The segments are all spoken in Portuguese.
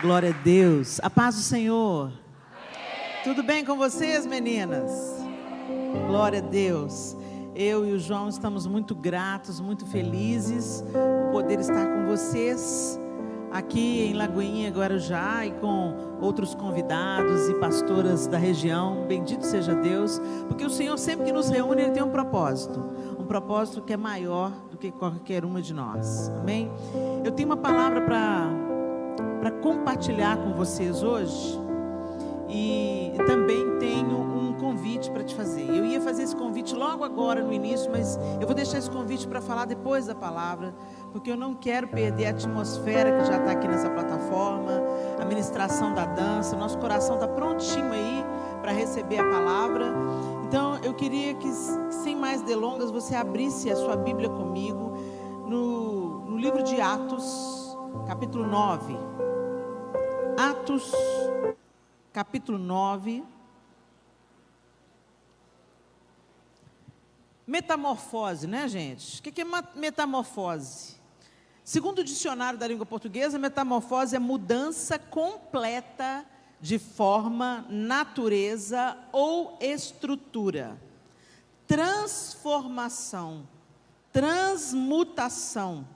Glória a Deus. A paz do Senhor. Tudo bem com vocês, meninas? Glória a Deus. Eu e o João estamos muito gratos, muito felizes por poder estar com vocês aqui em Lagoinha, Guarujá, e com outros convidados e pastoras da região. Bendito seja Deus, porque o Senhor sempre que nos reúne, Ele tem um propósito que é maior do que qualquer uma de nós. Amém? Eu tenho uma palavra para compartilhar com vocês hoje, e também tenho um convite para te fazer. Eu ia fazer esse convite logo agora no início, mas eu vou deixar esse convite para falar depois da palavra, porque eu não quero perder a atmosfera que já está aqui nessa plataforma, a ministração da dança. Nosso coração está prontinho aí para receber a palavra. Então eu queria que, sem mais delongas, você abrisse a sua Bíblia comigo no livro de Atos, capítulo 9. Atos, capítulo 9. Metamorfose, né, gente? O que é metamorfose? Segundo o dicionário da língua portuguesa, metamorfose é mudança completa de forma, natureza ou estrutura. Transformação, transmutação.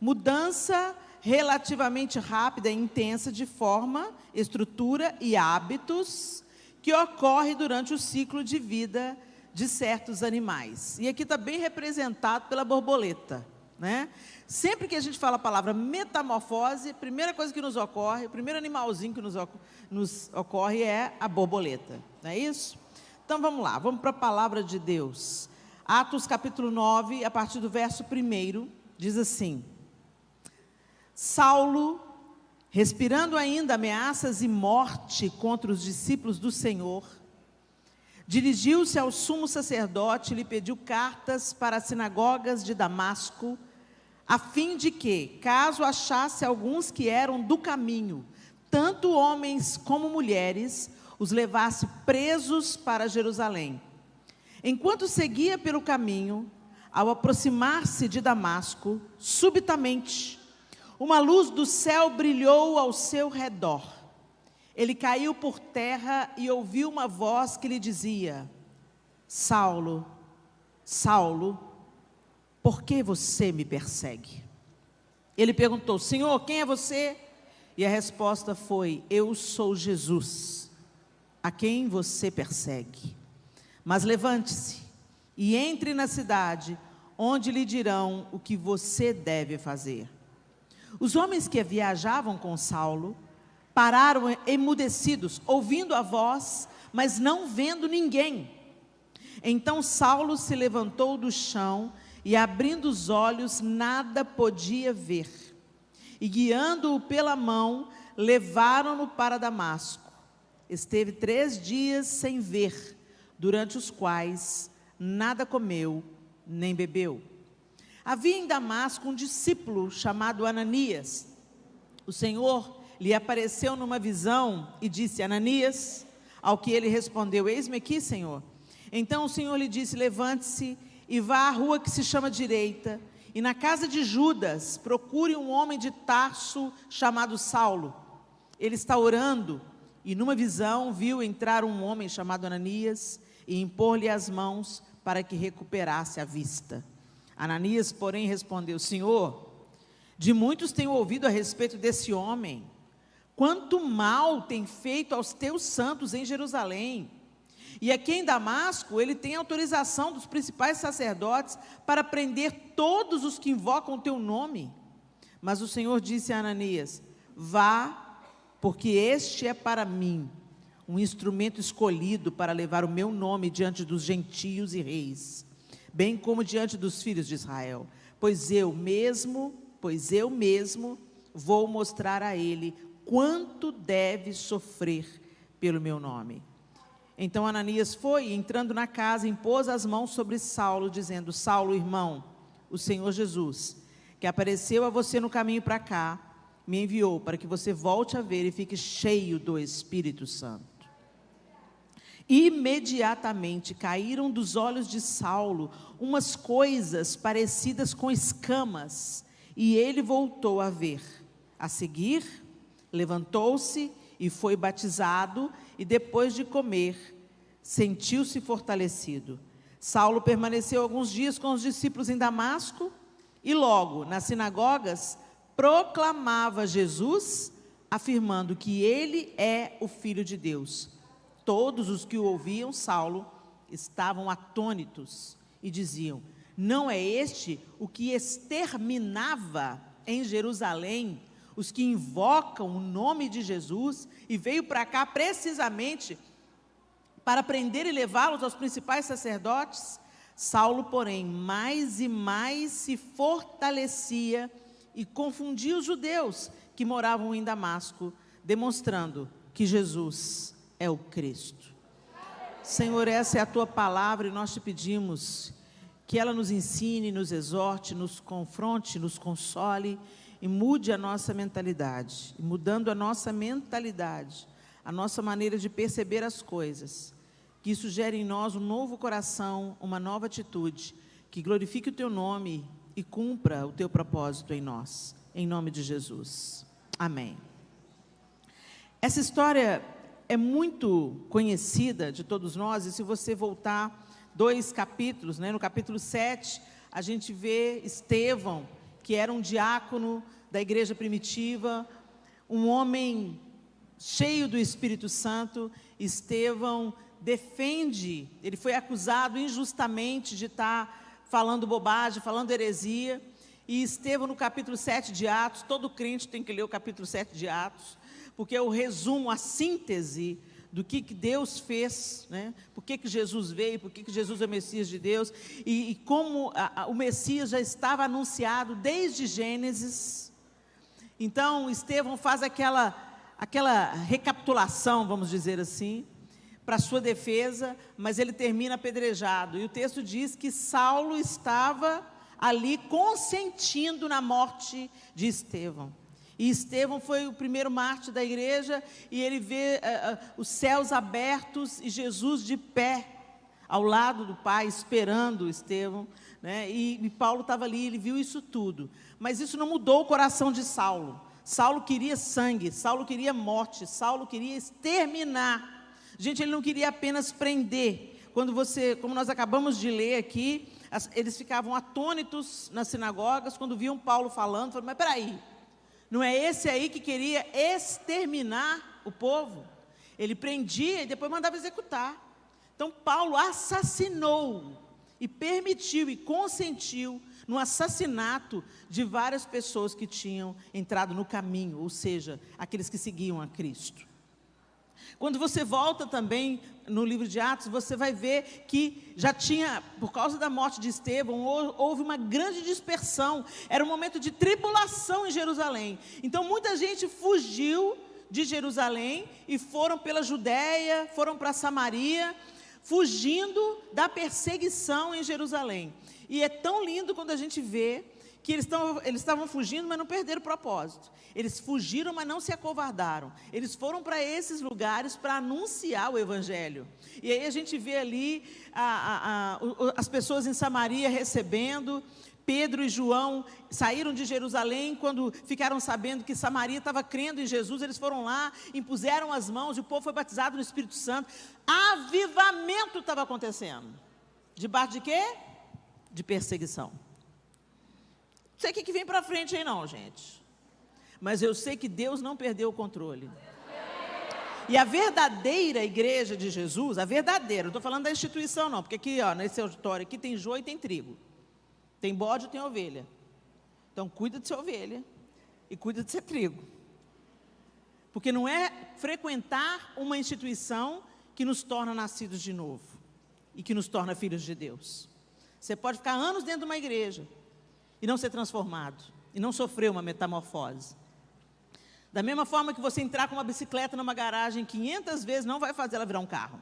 Mudança relativamente rápida e intensa de forma, estrutura e hábitos que ocorre durante o ciclo de vida de certos animais. E aqui está bem representado pela borboleta, né? Sempre que a gente fala a palavra metamorfose, a primeira coisa que nos ocorre, o primeiro animalzinho que nos ocorre é a borboleta, não é isso? Então vamos lá, vamos para a palavra de Deus. Atos capítulo 9, a partir do verso 1, diz assim: Saulo, respirando ainda ameaças e morte contra os discípulos do Senhor, dirigiu-se ao sumo sacerdote e lhe pediu cartas para as sinagogas de Damasco, a fim de que, caso achasse alguns que eram do caminho, tanto homens como mulheres, os levasse presos para Jerusalém. Enquanto seguia pelo caminho, ao aproximar-se de Damasco, subitamente, uma luz do céu brilhou ao seu redor. Ele caiu por terra e ouviu uma voz que lhe dizia: Saulo, Saulo, por que você me persegue? Ele perguntou: Senhor, quem é você? E a resposta foi: eu sou Jesus, a quem você persegue. Mas levante-se e entre na cidade, onde lhe dirão o que você deve fazer. Os homens que viajavam com Saulo pararam emudecidos, ouvindo a voz, mas não vendo ninguém. Então Saulo se levantou do chão e, abrindo os olhos, nada podia ver. E guiando-o pela mão, levaram-no para Damasco. Esteve 3 dias sem ver, durante os quais nada comeu nem bebeu. Havia em Damasco um discípulo chamado Ananias. O Senhor lhe apareceu numa visão e disse: Ananias. Ao que ele respondeu: eis-me aqui, Senhor. Então o Senhor lhe disse: levante-se e vá à rua que se chama Direita, e na casa de Judas procure um homem de Tarso chamado Saulo. Ele está orando, e numa visão viu entrar um homem chamado Ananias e impor-lhe as mãos para que recuperasse a vista. Ananias, porém, respondeu: Senhor, de muitos tenho ouvido a respeito desse homem, quanto mal tem feito aos teus santos em Jerusalém. E aqui em Damasco, ele tem autorização dos principais sacerdotes para prender todos os que invocam o teu nome. Mas o Senhor disse a Ananias: vá, porque este é para mim um instrumento escolhido para levar o meu nome diante dos gentios e reis, bem como diante dos filhos de Israel, pois eu mesmo vou mostrar a ele quanto deve sofrer pelo meu nome. Então Ananias foi, entrando na casa, impôs as mãos sobre Saulo, dizendo: Saulo, irmão, o Senhor Jesus, que apareceu a você no caminho para cá, me enviou para que você volte a ver e fique cheio do Espírito Santo. Imediatamente caíram dos olhos de Saulo umas coisas parecidas com escamas, e ele voltou a ver. A seguir, Levantou-se e foi batizado, e depois de comer, sentiu-se fortalecido. Saulo permaneceu alguns dias com os discípulos em Damasco, e logo, nas sinagogas, proclamava Jesus, afirmando que ele é o Filho de Deus. Todos os que o ouviam, Saulo, estavam atônitos e diziam: não é este o que exterminava em Jerusalém os que invocam o nome de Jesus e veio para cá precisamente para prender e levá-los aos principais sacerdotes? Saulo, porém, mais e mais se fortalecia e confundia os judeus que moravam em Damasco, demonstrando que Jesus é o Cristo. Senhor, essa é a tua palavra e nós te pedimos que ela nos ensine, nos exorte, nos confronte, nos console e mude a nossa mentalidade. E mudando a nossa mentalidade, a nossa maneira de perceber as coisas, que isso gere em nós um novo coração, uma nova atitude, que glorifique o teu nome e cumpra o teu propósito em nós, em nome de Jesus. Amém. Essa história é muito conhecida de todos nós, e se você voltar 2 capítulos, no capítulo 7, a gente vê Estevão, que era um diácono da igreja primitiva, um homem cheio do Espírito Santo. Estevão defende, ele foi acusado injustamente de estar falando bobagem, falando heresia, e Estevão, no capítulo 7 de Atos, todo crente tem que ler o capítulo 7 de Atos, porque é o resumo, a síntese do que Deus fez, por que Jesus veio, por que Jesus é o Messias de Deus, e como o Messias já estava anunciado desde Gênesis. Então, Estevão faz aquela recapitulação, vamos dizer assim, para sua defesa, mas ele termina apedrejado, e o texto diz que Saulo estava ali consentindo na morte de Estevão. E Estevão foi o primeiro mártir da igreja, e ele vê os céus abertos e Jesus de pé, ao lado do Pai, esperando Estevão, e Paulo estava ali, ele viu isso tudo, mas isso não mudou o coração de Saulo. Saulo queria sangue, Saulo queria morte, Saulo queria exterminar. Gente, ele não queria apenas prender. Como nós acabamos de ler aqui, eles ficavam atônitos nas sinagogas, quando viam Paulo falando, falaram: mas peraí, não é esse aí que queria exterminar o povo? Ele prendia e depois mandava executar. Então Paulo assassinou e permitiu e consentiu no assassinato de várias pessoas que tinham entrado no caminho, ou seja, aqueles que seguiam a Cristo. Quando você volta também no livro de Atos, você vai ver que já tinha, por causa da morte de Estevão, houve uma grande dispersão. Era um momento de tribulação em Jerusalém. Então muita gente fugiu de Jerusalém e foram pela Judéia, foram para Samaria, fugindo da perseguição em Jerusalém. E é tão lindo quando a gente vê que eles estavam fugindo, mas não perderam o propósito. Eles fugiram, mas não se acovardaram. Eles foram para esses lugares para anunciar o Evangelho. E aí a gente vê ali as pessoas em Samaria recebendo. Pedro e João saíram de Jerusalém, quando ficaram sabendo que Samaria estava crendo em Jesus, eles foram lá, impuseram as mãos, e o povo foi batizado no Espírito Santo. Avivamento estava acontecendo. Debaixo de quê? De perseguição. Não sei o que vem para frente aí não, gente. Mas eu sei que Deus não perdeu o controle. E a verdadeira igreja de Jesus, a verdadeira, não estou falando da instituição não, porque aqui, nesse auditório aqui tem joio e tem trigo. Tem bode e tem ovelha. Então cuida de ser ovelha e cuida de ser trigo. Porque não é frequentar uma instituição que nos torna nascidos de novo e que nos torna filhos de Deus. Você pode ficar anos dentro de uma igreja e não ser transformado, e não sofrer uma metamorfose. Da mesma forma que você entrar com uma bicicleta numa garagem 500 vezes, não vai fazer ela virar um carro.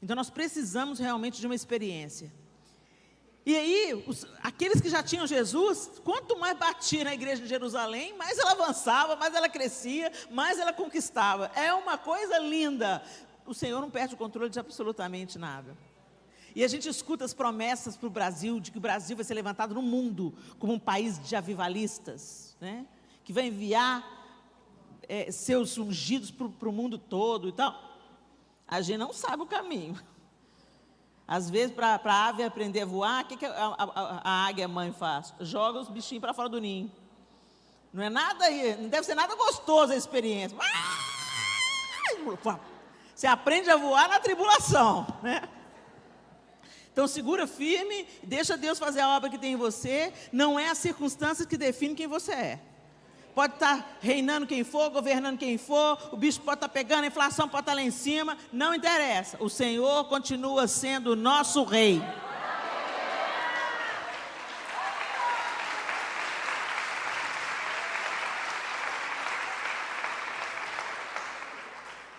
Então nós precisamos realmente de uma experiência. E aí, aqueles que já tinham Jesus, quanto mais batia na igreja de Jerusalém, mais ela avançava, mais ela crescia, mais ela conquistava. É uma coisa linda. O Senhor não perde o controle de absolutamente nada. E a gente escuta as promessas para o Brasil, de que o Brasil vai ser levantado no mundo como um país de avivalistas, que vai enviar seus ungidos para o mundo todo e tal. A gente não sabe o caminho. Às vezes, para a ave aprender a voar, o que a águia mãe faz? Joga os bichinhos para fora do ninho. Não é nada, não deve ser nada gostoso a experiência. Você aprende a voar na tribulação, né? Então segura firme, deixa Deus fazer a obra que tem em você. Não é as circunstâncias que definem quem você é. Pode estar reinando quem for, governando quem for, o bicho pode estar pegando, a inflação pode estar lá em cima, não interessa. O Senhor continua sendo o nosso rei.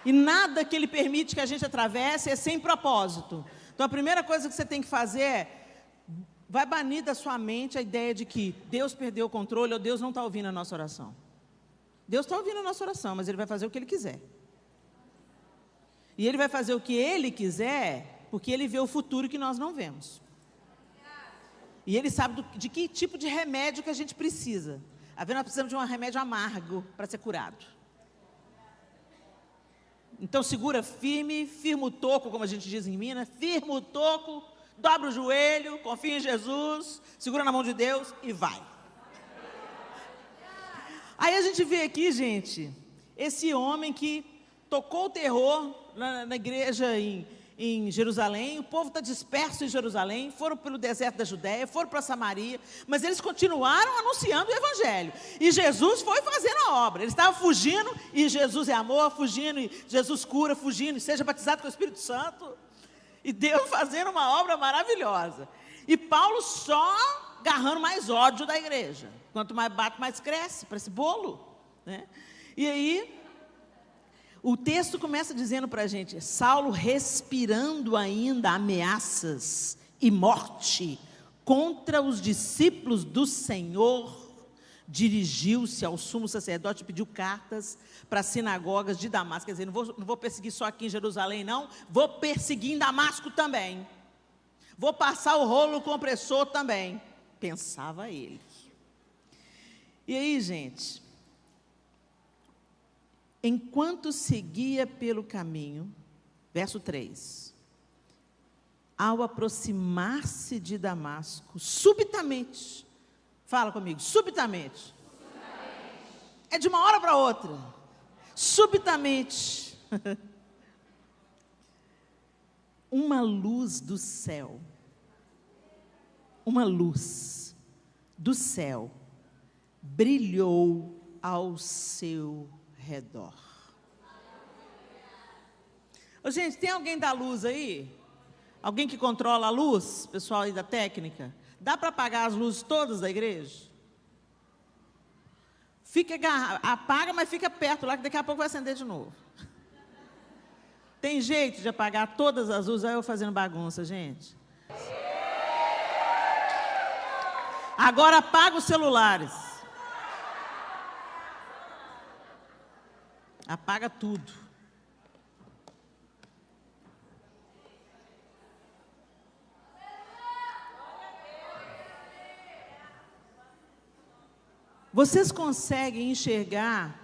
E nada que Ele permite que a gente atravesse é sem propósito. Então a primeira coisa que você tem que fazer é, vai banir da sua mente a ideia de que Deus perdeu o controle ou Deus não está ouvindo a nossa oração. Deus está ouvindo a nossa oração, mas Ele vai fazer o que Ele quiser. E Ele vai fazer o que Ele quiser, porque Ele vê o futuro que nós não vemos. E Ele sabe de que tipo de remédio que a gente precisa. Às vezes nós precisamos de um remédio amargo para ser curado. Então segura firme, firma o toco, como a gente diz em Minas, firma o toco, dobra o joelho, confia em Jesus, segura na mão de Deus e vai. Aí a gente vê aqui, gente, esse homem que tocou o terror na igreja em Jerusalém. O povo está disperso em Jerusalém, foram pelo deserto da Judéia, foram para Samaria, mas eles continuaram anunciando o Evangelho, e Jesus foi fazendo a obra. Eles estavam fugindo, e Jesus é amor, fugindo, e Jesus cura, fugindo, e seja batizado com o Espírito Santo, e Deus fazendo uma obra maravilhosa, e Paulo só agarrando mais ódio da igreja. Quanto mais bate, mais cresce, para esse bolo, né? E aí o texto começa dizendo para a gente, Saulo respirando ainda ameaças e morte contra os discípulos do Senhor, dirigiu-se ao sumo sacerdote e pediu cartas para as sinagogas de Damasco. Quer dizer, não vou perseguir só aqui em Jerusalém não, vou perseguir em Damasco também, vou passar o rolo compressor também, pensava ele. E aí, gente, enquanto seguia pelo caminho, verso 3, ao aproximar-se de Damasco, subitamente, fala comigo, subitamente, é de uma hora para outra, subitamente, uma luz do céu, uma luz do céu, brilhou ao seu redor. Ô, gente, tem alguém da luz aí? Alguém que controla a luz? Pessoal aí da técnica? Dá para apagar as luzes todas da igreja? Apaga, mas fica perto lá, que daqui a pouco vai acender de novo. Tem jeito de apagar todas as luzes? Aí eu fazendo bagunça, gente. Agora apaga os celulares. Apaga tudo. Vocês conseguem enxergar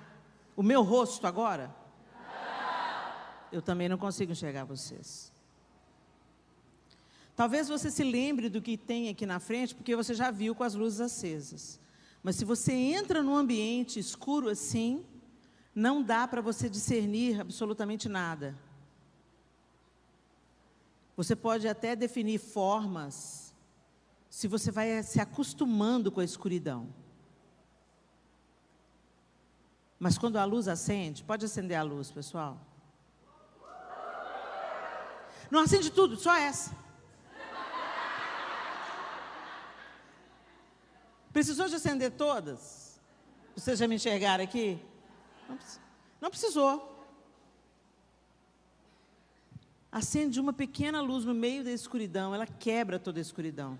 o meu rosto agora? Eu também não consigo enxergar vocês. Talvez você se lembre do que tem aqui na frente, porque você já viu com as luzes acesas. Mas se você entra num ambiente escuro assim, não dá para você discernir absolutamente nada. Você pode até definir formas, se você vai se acostumando com a escuridão. Mas quando a luz acende, pode acender a luz, pessoal. Não acende tudo, só essa. Precisou de acender todas? Vocês já me enxergaram aqui? Não precisou. Acende uma pequena luz no meio da escuridão, ela quebra toda a escuridão.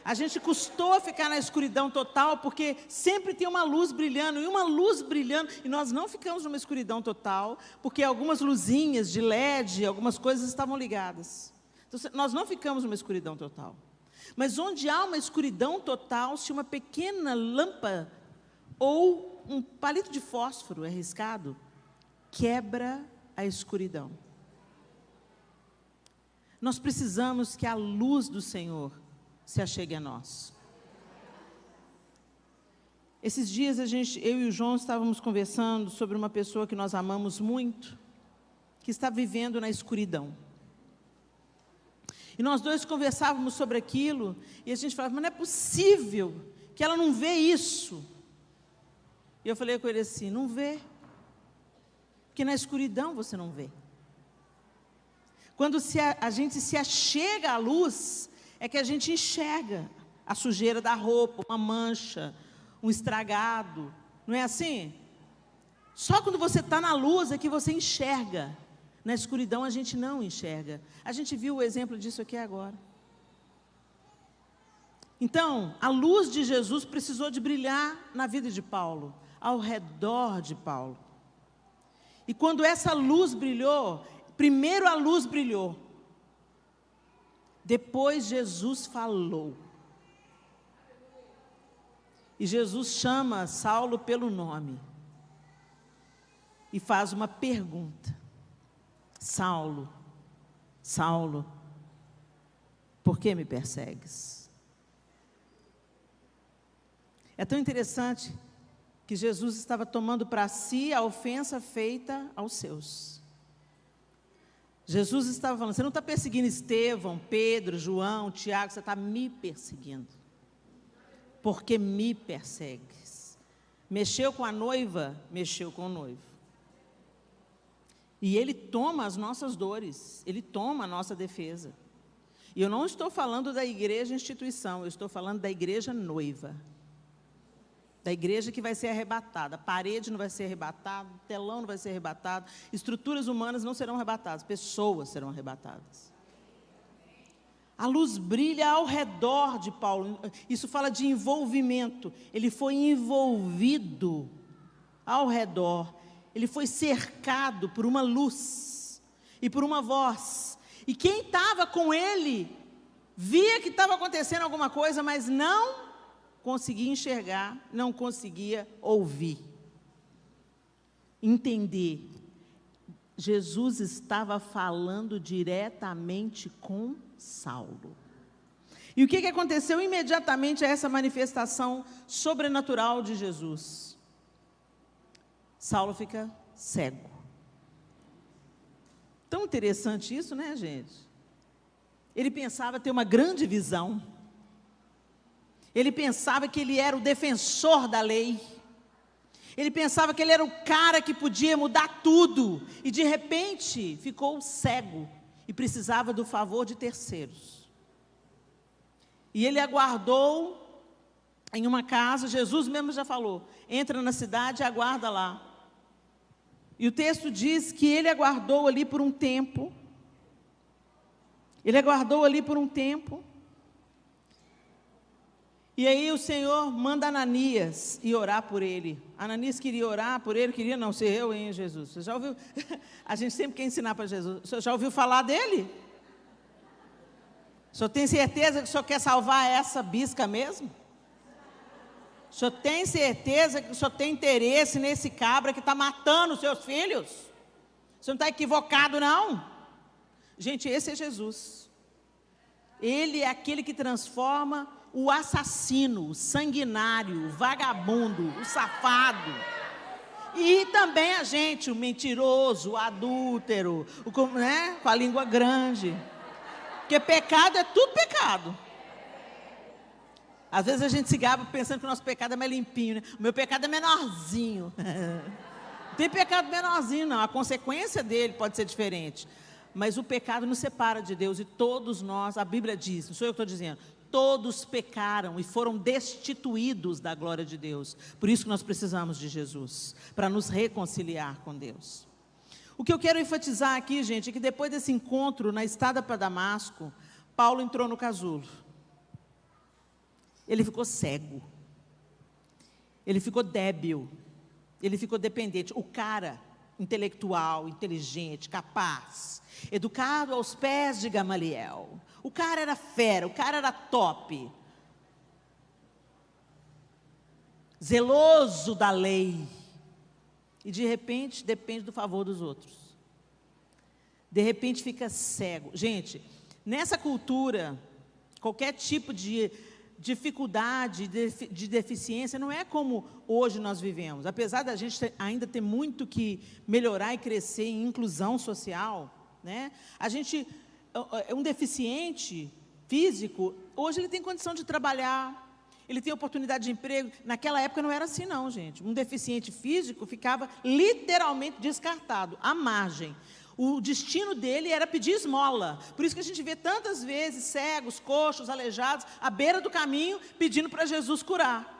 A gente custou ficar na escuridão total, porque sempre tem uma luz brilhando, e nós não ficamos numa escuridão total, porque algumas luzinhas de LED, algumas coisas estavam ligadas. Então, nós não ficamos numa escuridão total. Mas onde há uma escuridão total, se uma pequena lâmpada ou um palito de fósforo é riscado, quebra a escuridão. Nós precisamos que a luz do Senhor se achegue a nós. Esses dias eu e o João estávamos conversando sobre uma pessoa que nós amamos muito, que está vivendo na escuridão. E nós dois conversávamos sobre aquilo, e a gente falava, mas não é possível que ela não vê isso. E eu falei com ele assim, não vê, porque na escuridão você não vê. Quando a gente se achega à luz, é que a gente enxerga a sujeira da roupa, uma mancha, um estragado, não é assim? Só quando você está na luz é que você enxerga. Na escuridão a gente não enxerga. A gente viu o exemplo disso aqui agora. Então, a luz de Jesus precisou de brilhar na vida de Paulo, ao redor de Paulo. E quando essa luz brilhou, primeiro a luz brilhou, depois Jesus falou. E Jesus chama Saulo pelo nome e faz uma pergunta. Saulo, Saulo, por que me persegues? É tão interessante que Jesus estava tomando para si a ofensa feita aos seus. Jesus estava falando, você não está perseguindo Estevão, Pedro, João, Tiago, você está me perseguindo. Porque me persegues. Mexeu com a noiva, mexeu com o noivo. E Ele toma as nossas dores, Ele toma a nossa defesa. E eu não estou falando da igreja instituição, eu estou falando da igreja noiva. Da igreja que vai ser arrebatada. A parede não vai ser arrebatada, o telão não vai ser arrebatado, estruturas humanas não serão arrebatadas, pessoas serão arrebatadas. A luz brilha ao redor de Paulo, isso fala de envolvimento, ele foi envolvido ao redor. Ele foi cercado por uma luz e por uma voz. E quem estava com ele, via que estava acontecendo alguma coisa, mas não conseguia enxergar, não conseguia ouvir, entender. Jesus estava falando diretamente com Saulo. E o que aconteceu imediatamente a essa manifestação sobrenatural de Jesus? Saulo fica cego. Tão interessante isso, né, gente? Ele pensava ter uma grande visão. Ele pensava que ele era o defensor da lei. Ele pensava que ele era o cara que podia mudar tudo. E de repente ficou cego e precisava do favor de terceiros. E ele aguardou em uma casa, Jesus mesmo já falou, entra na cidade e aguarda lá. E o texto diz que ele aguardou ali por um tempo. Ele aguardou ali por um tempo. E aí o Senhor manda Ananias ir orar por ele. Ananias queria orar por ele, queria não ser eu, hein, Jesus. Você já ouviu? A gente sempre quer ensinar para Jesus. O senhor já ouviu falar dele? O senhor tem certeza que o senhor quer salvar essa bisca mesmo? O senhor tem certeza que o senhor tem interesse nesse cabra que está matando os seus filhos? O senhor não está equivocado, não? Gente, esse é Jesus. Ele é aquele que transforma o assassino, o sanguinário, o vagabundo, o safado. E também a gente, o mentiroso, o adúltero, né, com a língua grande. Porque pecado é tudo pecado. Às vezes a gente se gaba pensando que o nosso pecado é mais limpinho, né? O meu pecado é menorzinho. Não tem pecado menorzinho, não. A consequência dele pode ser diferente. Mas o pecado nos separa de Deus. E todos nós, a Bíblia diz, não sou eu que estou dizendo, todos pecaram e foram destituídos da glória de Deus. Por isso que nós precisamos de Jesus, para nos reconciliar com Deus. O que eu quero enfatizar aqui, gente, é que depois desse encontro na estrada para Damasco, Paulo entrou no casulo. Ele ficou cego. Ele ficou débil. Ele ficou dependente. O cara intelectual, inteligente, capaz, educado aos pés de Gamaliel. O cara era fera, o cara era top. zeloso da lei, e de repente depende do favor dos outros. De repente fica cego. Gente, nessa cultura, qualquer tipo de dificuldade, de deficiência, não é como hoje nós vivemos. Apesar da gente ainda ter muito que melhorar e crescer em inclusão social, né? Um deficiente físico, hoje ele tem condição de trabalhar, ele tem oportunidade de emprego. Naquela época não era assim não, gente. Um deficiente físico ficava literalmente descartado, à margem. O destino dele era pedir esmola. Por isso que a gente vê tantas vezes cegos, coxos, aleijados, à beira do caminho, pedindo para Jesus curar.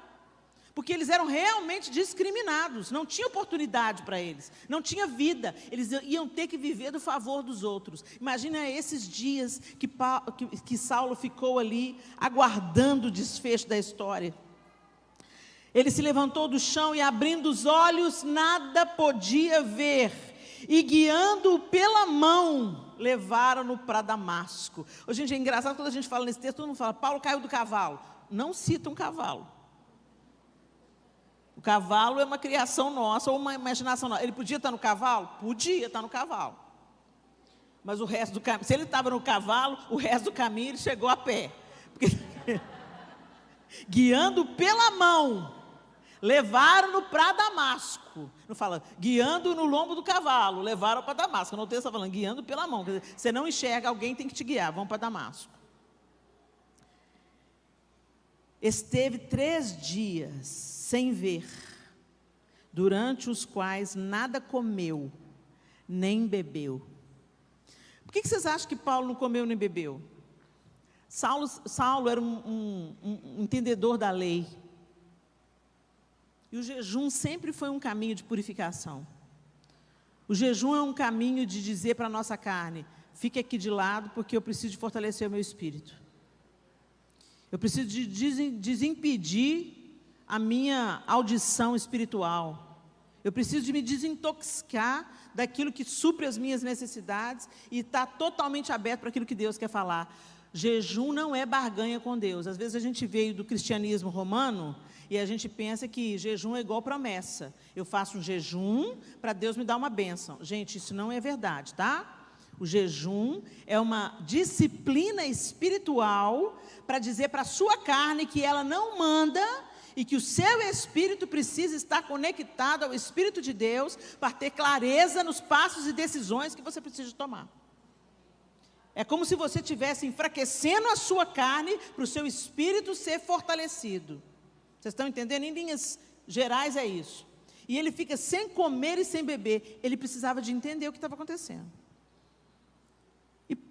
Porque eles eram realmente discriminados, não tinha oportunidade para eles, não tinha vida, eles iam ter que viver do favor dos outros. Imagina esses dias que Saulo ficou ali, aguardando o desfecho da história. Ele se levantou do chão e, abrindo os olhos, nada podia ver, e guiando-o pela mão, levaram-no para Damasco. Ô, gente, é engraçado quando a gente fala nesse texto, todo mundo fala, Paulo caiu do cavalo. Não cita um cavalo. O cavalo é uma criação nossa, ou uma imaginação nossa. Ele podia estar no cavalo? Podia estar no cavalo. Mas o resto do caminho, se ele estava no cavalo, o resto do caminho ele chegou a pé. Porque guiando pela mão, levaram-no para Damasco. Não fala, guiando no lombo do cavalo, levaram para Damasco. No texto está falando, guiando pela mão. Quer dizer, você não enxerga, alguém tem que te guiar, vão para Damasco. Esteve 3 dias sem ver, durante os quais nada comeu, nem bebeu. Por que vocês acham que Paulo não comeu nem bebeu? Saulo era um entendedor da lei. E o jejum sempre foi um caminho de purificação. O jejum é um caminho de dizer para a nossa carne, fique aqui de lado, porque eu preciso de fortalecer o meu espírito. Eu preciso de desimpedir a minha audição espiritual. Eu preciso de me desintoxicar daquilo que supre as minhas necessidades e estar totalmente aberto para aquilo que Deus quer falar. Jejum não é barganha com Deus. Às vezes a gente veio do cristianismo romano e a gente pensa que jejum é igual promessa. Eu faço um jejum para Deus me dar uma bênção. Gente, isso não é verdade, tá? O jejum é uma disciplina espiritual para dizer para a sua carne que ela não manda e que o seu espírito precisa estar conectado ao Espírito de Deus para ter clareza nos passos e decisões que você precisa tomar. É como se você estivesse enfraquecendo a sua carne para o seu espírito ser fortalecido. Vocês estão entendendo? Em linhas gerais é isso. E ele fica sem comer e sem beber. Ele precisava de entender o que estava acontecendo.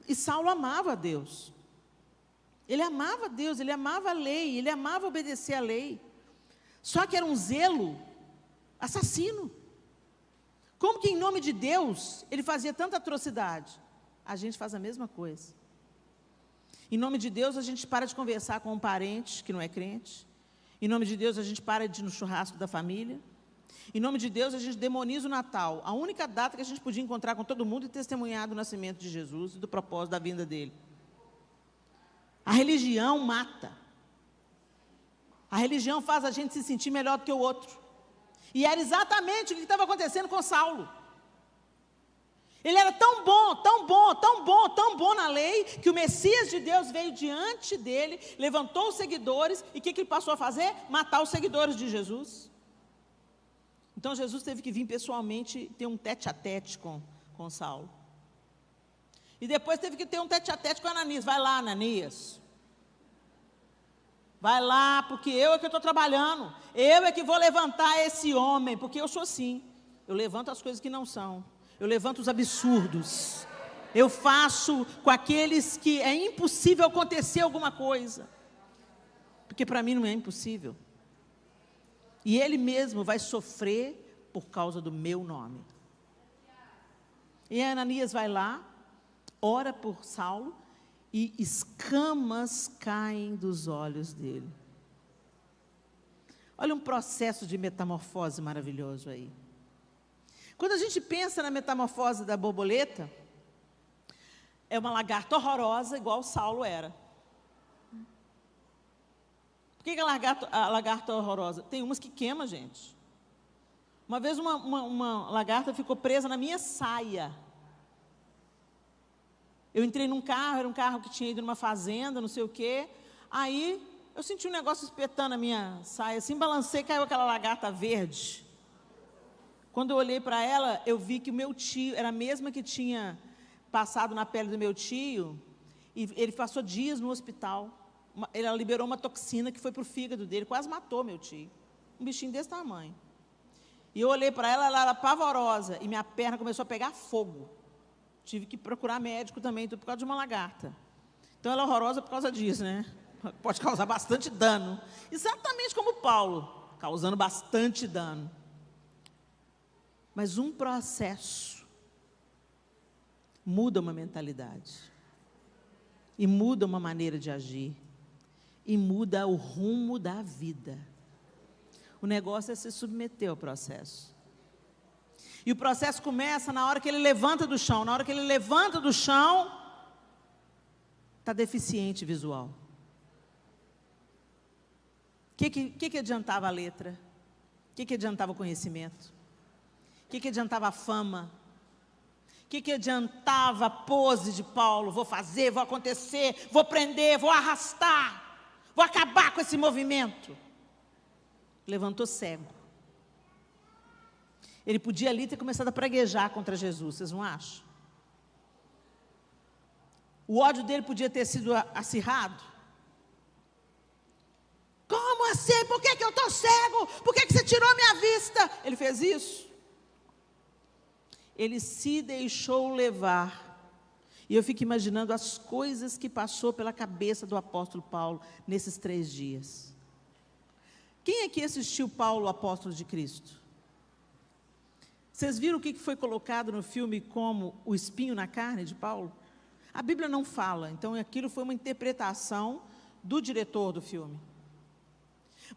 E Saulo amava a Deus. Ele amava a Deus, ele amava a lei, ele amava obedecer a lei. Só que era um zelo assassino. Como que em nome de Deus ele fazia tanta atrocidade? A gente faz a mesma coisa. Em nome de Deus a gente para de conversar com um parente que não é crente. Em nome de Deus a gente para de ir no churrasco da família. Em nome de Deus a gente demoniza o Natal, a única data que a gente podia encontrar com todo mundo e testemunhar do nascimento de Jesus e do propósito da vinda dele. A religião mata. A religião faz a gente se sentir melhor do que o outro. E era exatamente o que estava acontecendo com Saulo. Ele era tão bom, tão bom, tão bom, tão bom na lei, que o Messias de Deus veio diante dele, levantou os seguidores, e o que ele passou a fazer? Matar os seguidores de Jesus. Então Jesus teve que vir pessoalmente ter um tete-a-tete com Saulo. E depois teve que ter um tete-a-tete com Ananias. Vai lá, Ananias. Vai lá, porque eu é que estou trabalhando. Eu é que vou levantar esse homem, porque eu sou assim. Eu levanto as coisas que não são. Eu levanto os absurdos. Eu faço com aqueles que é impossível acontecer alguma coisa. Porque para mim não é impossível. E ele mesmo vai sofrer por causa do meu nome. E Ananias vai lá, ora por Saulo, e escamas caem dos olhos dele. Olha um processo de metamorfose maravilhoso aí. Quando a gente pensa na metamorfose da borboleta, é uma lagarta horrorosa, igual Saulo era. Por que a lagarta é horrorosa? Tem umas que queima, gente. Uma vez uma lagarta ficou presa na minha saia. Eu entrei num carro, era um carro que tinha ido numa fazenda, não sei o quê. Aí eu senti um negócio espetando a minha saia, assim, balancei, caiu aquela lagarta verde. Quando eu olhei para ela, eu vi que o meu tio, era a mesma que tinha passado na pele do meu tio, e ele passou dias no hospital. Ela liberou uma toxina que foi para o fígado dele, quase matou meu tio. Um bichinho desse tamanho. E eu olhei para ela, ela era pavorosa, e minha perna começou a pegar fogo. Tive que procurar médico também, tudo por causa de uma lagarta. Então ela é horrorosa por causa disso, né? Pode causar bastante dano. Exatamente como Paulo, causando bastante dano. Mas um processo muda uma mentalidade. E muda uma maneira de agir. E muda o rumo da vida. O negócio é se submeter ao processo. E o processo começa na hora que ele levanta do chão. Na hora que ele levanta do chão, está deficiente visual. O que adiantava a letra? O que adiantava o conhecimento? O que adiantava a fama? O que adiantava a pose de Paulo? Vou fazer, vou acontecer, vou prender, vou arrastar, vou acabar com esse movimento. Levantou cego. Ele podia ali ter começado a praguejar contra Jesus, vocês não acham? O ódio dele podia ter sido acirrado. Como assim? Por que eu estou cego? Por que você tirou minha vista? Ele fez isso. Ele se deixou levar. E eu fico imaginando as coisas que passou pela cabeça do apóstolo Paulo nesses 3 dias. Quem aqui assistiu Paulo, o apóstolo de Cristo? Vocês viram o que foi colocado no filme como o espinho na carne de Paulo? A Bíblia não fala, então aquilo foi uma interpretação do diretor do filme.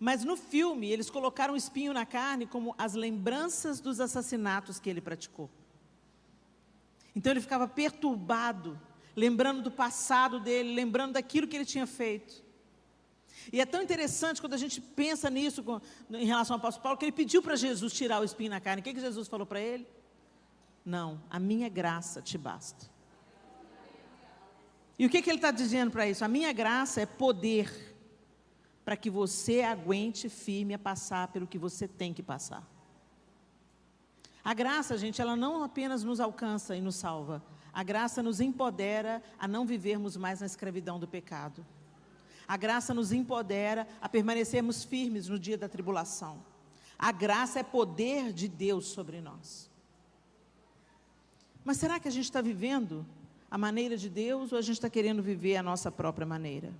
Mas no filme, eles colocaram o espinho na carne como as lembranças dos assassinatos que ele praticou. Então ele ficava perturbado, lembrando do passado dele, lembrando daquilo que ele tinha feito. E é tão interessante quando a gente pensa nisso em relação ao apóstolo Paulo, que ele pediu para Jesus tirar o espinho na carne. O que Jesus falou para ele? Não, a minha graça te basta. E o que ele está dizendo para isso? A minha graça é poder para que você aguente firme a passar pelo que você tem que passar. A graça, gente, ela não apenas nos alcança e nos salva. A graça nos empodera a não vivermos mais na escravidão do pecado. A graça nos empodera a permanecermos firmes no dia da tribulação. A graça é poder de Deus sobre nós. Mas será que a gente está vivendo a maneira de Deus ou a gente está querendo viver a nossa própria maneira?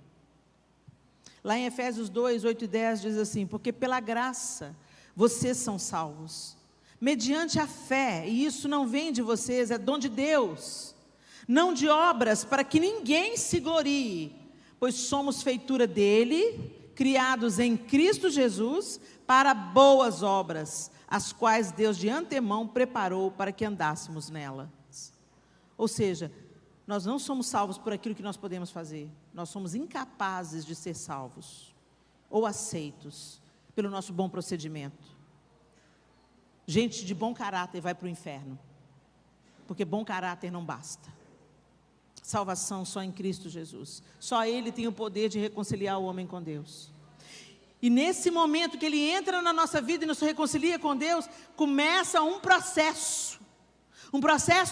Lá em Efésios 2, 8 e 10 diz assim: porque pela graça vocês são salvos, mediante a fé, e isso não vem de vocês, é dom de Deus, não de obras, para que ninguém se glorie, pois somos feitura dele, criados em Cristo Jesus, para boas obras, as quais Deus de antemão preparou para que andássemos nelas. Ou seja, nós não somos salvos por aquilo que nós podemos fazer, nós somos incapazes de ser salvos, ou aceitos, pelo nosso bom procedimento. Gente de bom caráter vai para o inferno, porque bom caráter não basta. Salvação só em Cristo Jesus. Só Ele tem o poder de reconciliar o homem com Deus. E nesse momento que Ele entra na nossa vida e nos reconcilia com Deus, começa um processo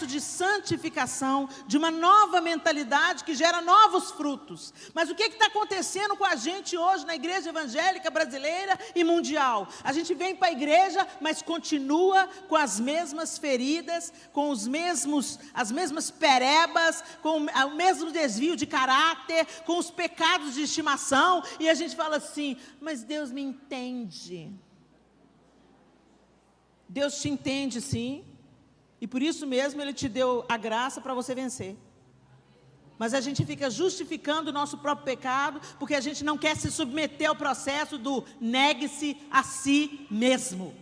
de santificação, de uma nova mentalidade que gera novos frutos. Mas o que está acontecendo com a gente hoje na igreja evangélica brasileira e mundial? A gente vem para a igreja, mas continua com as mesmas feridas, com as mesmas perebas, com o mesmo desvio de caráter, com os pecados de estimação, e a gente fala assim: mas Deus me entende. Deus te entende, sim. E por isso mesmo Ele te deu a graça para você vencer. Mas a gente fica justificando o nosso próprio pecado, porque a gente não quer se submeter ao processo do negue-se a si mesmo.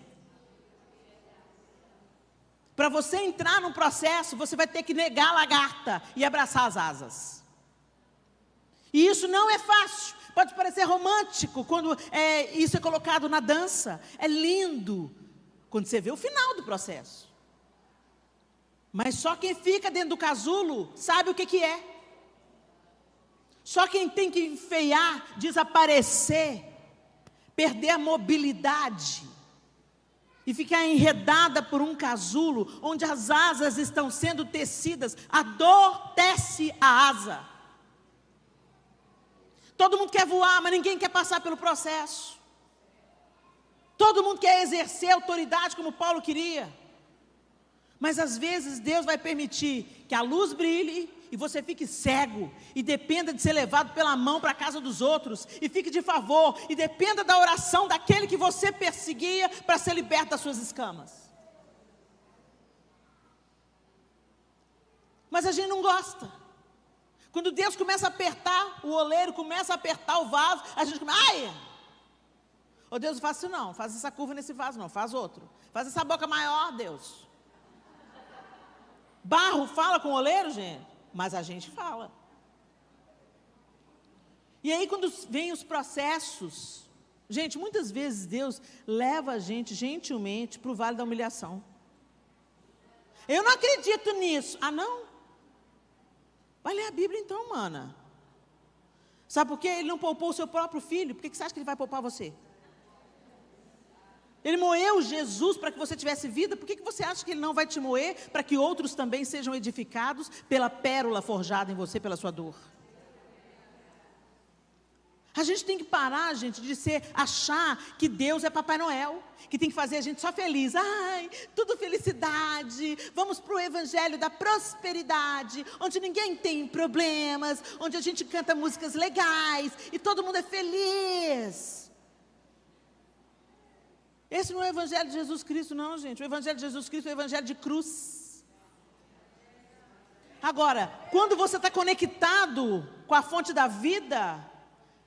Para você entrar num processo, você vai ter que negar a lagarta e abraçar as asas. E isso não é fácil, Pode parecer romântico quando isso é colocado na dança. É lindo quando você vê o final do processo. Mas só quem fica dentro do casulo sabe o que é. Só quem tem que enfeiar, desaparecer, perder a mobilidade e ficar enredada por um casulo onde as asas estão sendo tecidas, a dor tece a asa. Todo mundo quer voar, mas ninguém quer passar pelo processo. Todo mundo quer exercer autoridade como Paulo queria. Mas às vezes Deus vai permitir que a luz brilhe e você fique cego, e dependa de ser levado pela mão para a casa dos outros, e fique de favor, e dependa da oração daquele que você perseguia para ser liberto das suas escamas. Mas a gente não gosta. Quando Deus começa a apertar o oleiro, começa a apertar o vaso, a gente começa, ai! Ô Deus, não faz isso não, faz essa curva nesse vaso não, faz outro. Faz essa boca maior, Deus. Barro fala com o oleiro, gente? Mas a gente fala. E aí quando vem os processos, gente, muitas vezes Deus leva a gente gentilmente para o vale da humilhação. Eu não acredito nisso. Ah, não? Vai ler a Bíblia então, mana. Sabe por quê? Ele não poupou o seu próprio filho. Por que você acha que ele vai poupar você? Ele moeu Jesus para que você tivesse vida. Por que você acha que ele não vai te moer para que outros também sejam edificados pela pérola forjada em você, pela sua dor? A gente tem que parar, gente, de achar que Deus é Papai Noel, que tem que fazer a gente só feliz. Ai, tudo felicidade. Vamos para o evangelho da prosperidade, onde ninguém tem problemas, onde a gente canta músicas legais e todo mundo é feliz. Esse não é o evangelho de Jesus Cristo, não, gente. O evangelho de Jesus Cristo é o evangelho de cruz. Agora, quando você está conectado com a fonte da vida,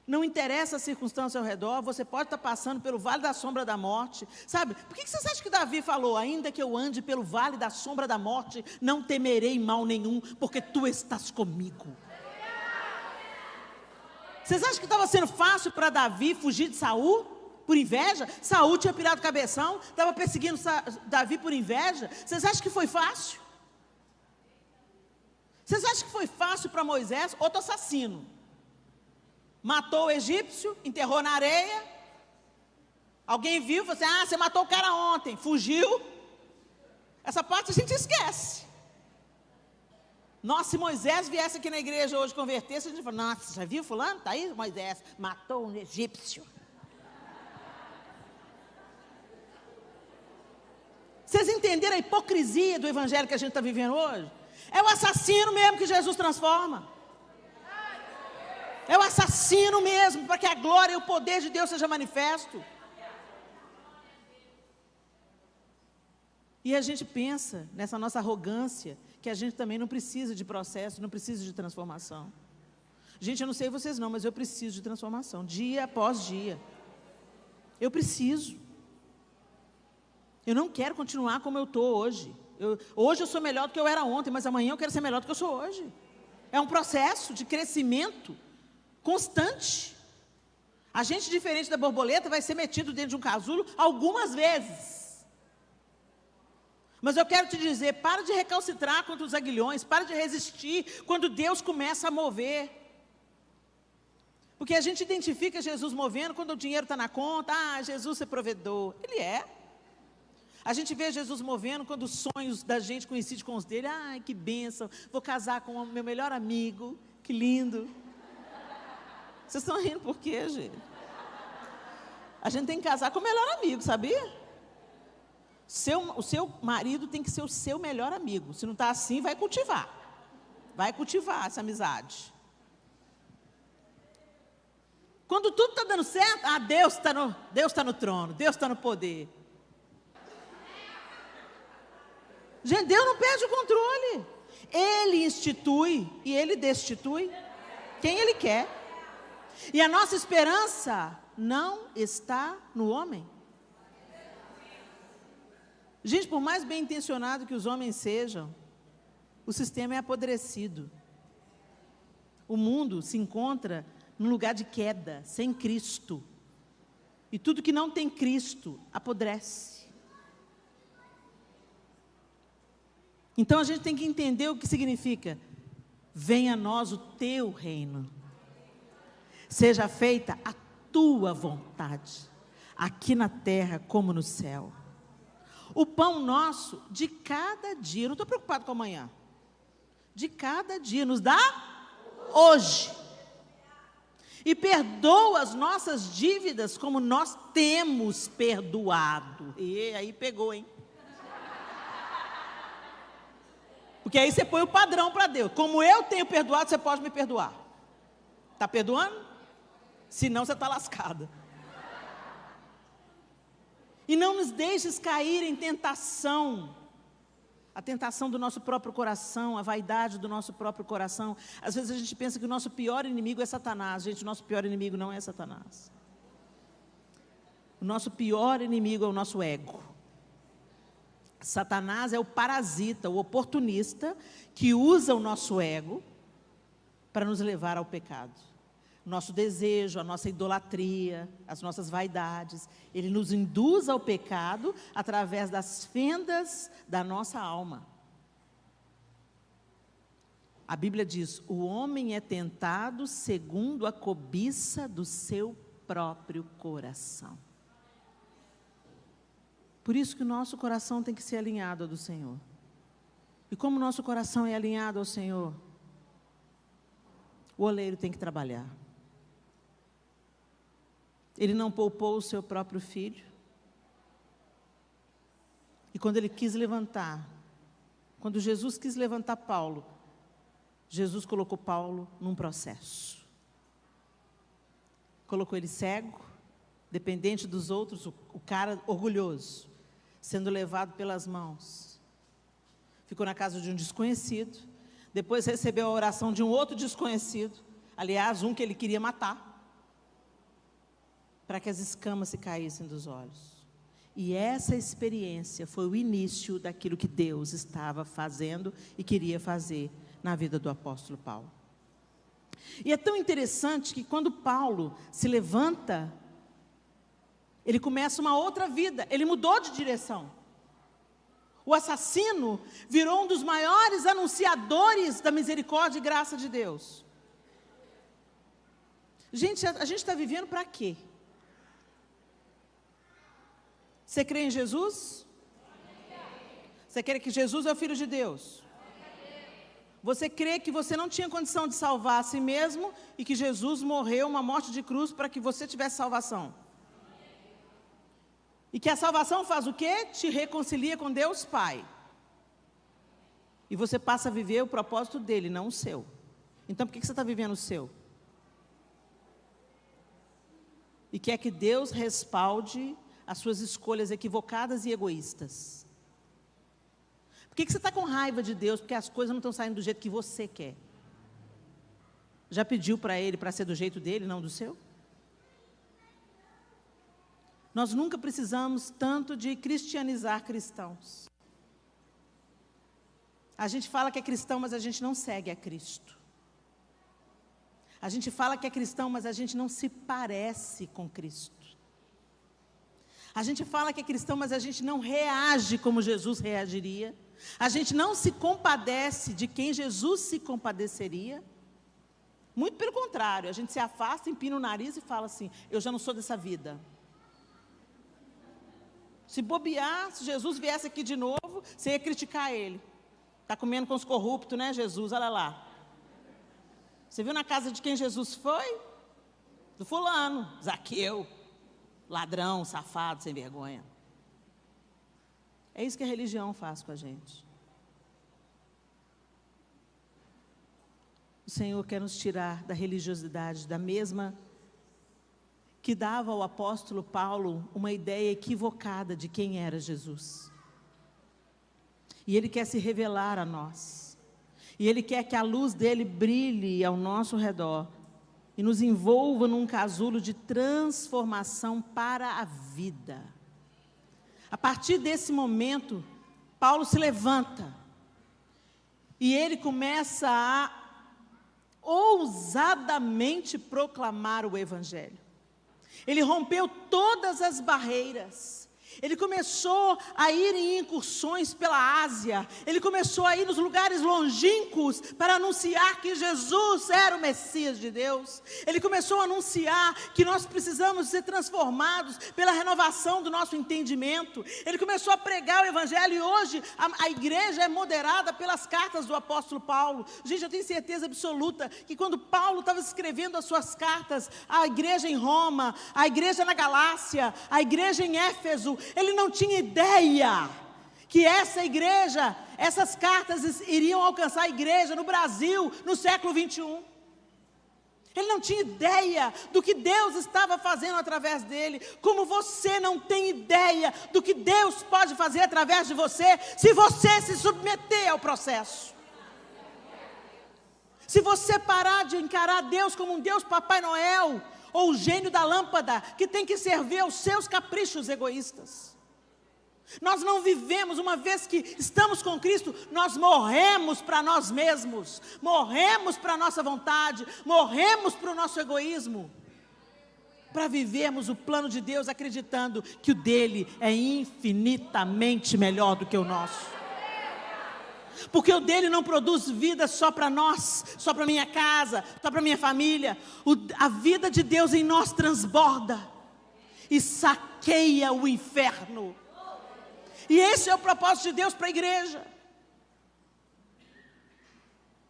não interessa a circunstância ao redor, você pode estar passando pelo vale da sombra da morte. Sabe, por que vocês acham que Davi falou, ainda que eu ande pelo vale da sombra da morte, não temerei mal nenhum, porque tu estás comigo? Vocês acham que estava sendo fácil para Davi fugir de Saul? Por inveja? Saul tinha pirado o cabeção, estava perseguindo Davi por inveja. Vocês acham que foi fácil? Vocês acham que foi fácil para Moisés, outro assassino? Matou o egípcio, enterrou na areia. Alguém viu, falou assim, você matou o cara ontem, fugiu. Essa parte a gente esquece. Nossa, se Moisés viesse aqui na igreja hoje converter-se, a gente fala, nossa, já viu fulano? Está aí Moisés, matou um egípcio. Vocês entenderam a hipocrisia do evangelho que a gente está vivendo hoje? É o assassino mesmo que Jesus transforma. É o assassino mesmo, para que a glória e o poder de Deus seja manifesto. E a gente pensa, nessa nossa arrogância, que a gente também não precisa de processo, não precisa de transformação. Gente, eu não sei vocês não, mas eu preciso de transformação, dia após dia. Eu preciso. Eu não quero continuar como eu estou hoje. Hoje eu sou melhor do que eu era ontem, mas amanhã eu quero ser melhor do que eu sou hoje. É um processo de crescimento constante. A gente, diferente da borboleta, vai ser metido dentro de um casulo algumas vezes. Mas eu quero te dizer, para de recalcitrar contra os aguilhões, para de resistir quando Deus começa a mover. Porque a gente identifica Jesus movendo quando o dinheiro está na conta. Jesus é provedor. Ele é. A gente vê Jesus movendo quando os sonhos da gente coincidem com os dele. Ai, que bênção, vou casar com o meu melhor amigo, que lindo. Vocês estão rindo por quê, gente? A gente tem que casar com o melhor amigo, sabia? O seu marido tem que ser o seu melhor amigo. Se não está assim, vai cultivar. Vai cultivar essa amizade. Quando tudo está dando certo, Deus está no trono, Deus está no poder. Gente, Deus não perde o controle. Ele institui e Ele destitui quem Ele quer. E a nossa esperança não está no homem. Gente, por mais bem intencionado que os homens sejam, o sistema é apodrecido. O mundo se encontra num lugar de queda, sem Cristo. E tudo que não tem Cristo apodrece. Então a gente tem que entender o que significa: venha a nós o teu reino, seja feita a tua vontade, aqui na terra como no céu. O pão nosso de cada dia, eu não estou preocupado com amanhã, de cada dia, nos dá hoje. E perdoa as nossas dívidas como nós temos perdoado. E aí pegou, hein? Porque aí você põe o padrão para Deus. Como eu tenho perdoado, você pode me perdoar. Está perdoando? Senão você está lascada. E não nos deixes cair em tentação. A tentação do nosso próprio coração, a vaidade do nosso próprio coração. Às vezes a gente pensa que o nosso pior inimigo é Satanás. Gente, o nosso pior inimigo não é Satanás. O nosso pior inimigo é o nosso ego. Satanás é o parasita, o oportunista, que usa o nosso ego para nos levar ao pecado. O nosso desejo, a nossa idolatria, as nossas vaidades. Ele nos induz ao pecado através das fendas da nossa alma. A Bíblia diz: o homem é tentado segundo a cobiça do seu próprio coração. Por isso que o nosso coração tem que ser alinhado ao do Senhor. E como o nosso coração é alinhado ao Senhor, o oleiro tem que trabalhar. Ele não poupou o seu próprio filho. E quando ele quis levantar, quando Jesus quis levantar Paulo, Jesus colocou Paulo num processo. Colocou ele cego, dependente dos outros, o cara orgulhoso, sendo levado pelas mãos. Ficou na casa de um desconhecido, depois recebeu a oração de um outro desconhecido, aliás, um que ele queria matar, para que as escamas se caíssem dos olhos. E essa experiência foi o início daquilo que Deus estava fazendo e queria fazer na vida do apóstolo Paulo. E é tão interessante que quando Paulo se levanta, ele começa uma outra vida, ele mudou de direção. O assassino virou um dos maiores anunciadores da misericórdia e graça de Deus. Gente, a gente está vivendo para quê? Você crê em Jesus? Você crê que Jesus é o Filho de Deus? Você crê que você não tinha condição de salvar a si mesmo e que Jesus morreu uma morte de cruz para que você tivesse salvação? E que a salvação faz o quê? Te reconcilia com Deus Pai. E você passa a viver o propósito dele, não o seu. Então por que você está vivendo o seu? E quer que Deus respalde as suas escolhas equivocadas e egoístas. Por que você está com raiva de Deus? Porque as coisas não estão saindo do jeito que você quer. Já pediu para Ele para ser do jeito dele, não do seu? Nós nunca precisamos tanto de cristianizar cristãos. A gente fala que é cristão, mas a gente não segue a Cristo. A gente fala que é cristão, mas a gente não se parece com Cristo. A gente fala que é cristão, mas a gente não reage como Jesus reagiria. A gente não se compadece de quem Jesus se compadeceria. Muito pelo contrário, a gente se afasta, empina o nariz e fala assim: eu já não sou dessa vida. Se bobear, se Jesus viesse aqui de novo, você ia criticar ele. Está comendo com os corruptos, né, Jesus? Olha lá. Você viu na casa de quem Jesus foi? Do fulano, Zaqueu. Ladrão, safado, sem vergonha. É isso que a religião faz com a gente. O Senhor quer nos tirar da religiosidade, da mesma que dava ao apóstolo Paulo uma ideia equivocada de quem era Jesus. E Ele quer se revelar a nós. E Ele quer que a luz dele brilhe ao nosso redor e nos envolva num casulo de transformação para a vida. A partir desse momento, Paulo se levanta e ele começa a ousadamente proclamar o Evangelho. Ele rompeu todas as barreiras. Ele começou a ir em incursões pela Ásia. Ele começou a ir nos lugares longínquos para anunciar que Jesus era o Messias de Deus. Ele começou a anunciar que nós precisamos ser transformados pela renovação do nosso entendimento. Ele começou a pregar o Evangelho e hoje a igreja é moderada pelas cartas do apóstolo Paulo. Gente, eu tenho certeza absoluta que quando Paulo estava escrevendo as suas cartas à igreja em Roma, à igreja na Galácia, à igreja em Éfeso, ele não tinha ideia que essa igreja, essas cartas iriam alcançar a igreja no Brasil no século 21. Ele não tinha ideia do que Deus estava fazendo através dele, como você não tem ideia do que Deus pode fazer através de você, se você se submeter ao processo. Se você parar de encarar Deus como um Deus Papai Noel, ou o gênio da lâmpada, que tem que servir aos seus caprichos egoístas. Nós não vivemos, uma vez que estamos com Cristo, nós morremos para nós mesmos, morremos para a nossa vontade, morremos para o nosso egoísmo, para vivermos o plano de Deus, acreditando que o dele é infinitamente melhor do que o nosso. Porque o dele não produz vida só para nós, só para minha casa, só para minha família. A vida de Deus em nós transborda e saqueia o inferno. E esse é o propósito de Deus para a igreja.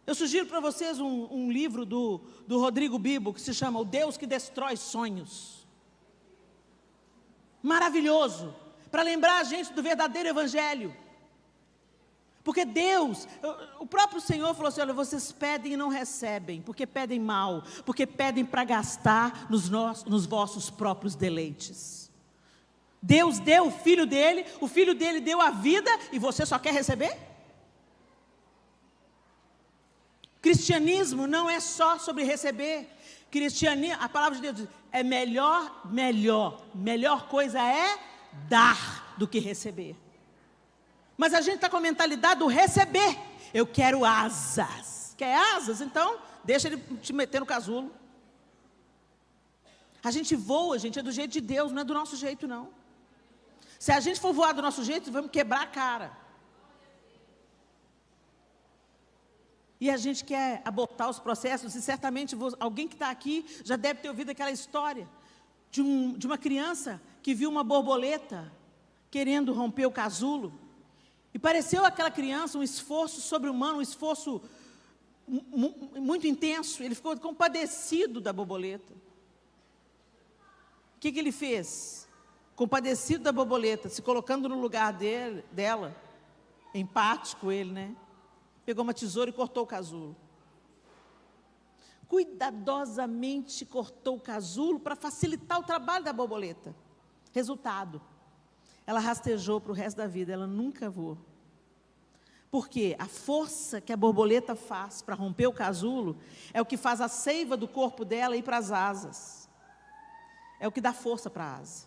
Eu sugiro para vocês um livro do Rodrigo Bibo, que se chama O Deus que Destrói Sonhos. Maravilhoso, para lembrar a gente do verdadeiro evangelho. Porque Deus, o próprio Senhor falou assim, olha, vocês pedem e não recebem, porque pedem mal, porque pedem para gastar nos vossos próprios deleites. Deus deu o filho dele deu a vida, e você só quer receber? Cristianismo não é só sobre receber. Cristianismo, a palavra de Deus diz, é melhor coisa é dar do que receber. Mas a gente está com a mentalidade do receber. Eu quero asas. Quer asas? Então, deixa ele te meter no casulo. A gente voa, gente, é do jeito de Deus, não é do nosso jeito, não. Se a gente for voar do nosso jeito, vamos quebrar a cara. E a gente quer abortar os processos, e certamente alguém que está aqui já deve ter ouvido aquela história de uma criança que viu uma borboleta querendo romper o casulo. E pareceu àquela criança um esforço sobre-humano, um esforço muito intenso. Ele ficou compadecido da borboleta. O que ele fez? Compadecido da borboleta, se colocando no lugar dela, empático ele, né? Pegou uma tesoura e cortou o casulo. Cuidadosamente cortou o casulo para facilitar o trabalho da borboleta. Resultado, ela rastejou para o resto da vida, ela nunca voou. Porque a força que a borboleta faz para romper o casulo é o que faz a seiva do corpo dela ir para as asas. É o que dá força para a asa.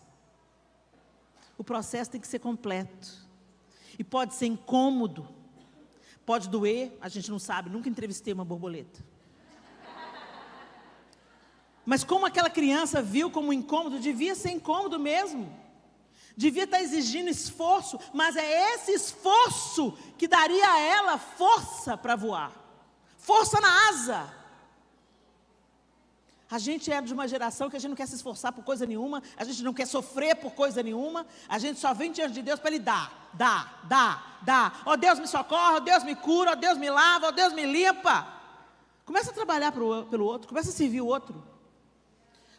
O processo tem que ser completo. E pode ser incômodo. Pode doer, a gente não sabe, nunca entrevistei uma borboleta. Mas como aquela criança viu como incômodo, devia ser incômodo mesmo. Devia estar exigindo esforço, mas é esse esforço que daria a ela força para voar. Força na asa. A gente é de uma geração que a gente não quer se esforçar por coisa nenhuma, a gente não quer sofrer por coisa nenhuma, a gente só vem diante de Deus para Ele dar. Ó Deus me socorre, ó Deus me cura, ó Deus me lava, ó Deus me limpa. Começa a trabalhar pelo outro, começa a servir o outro.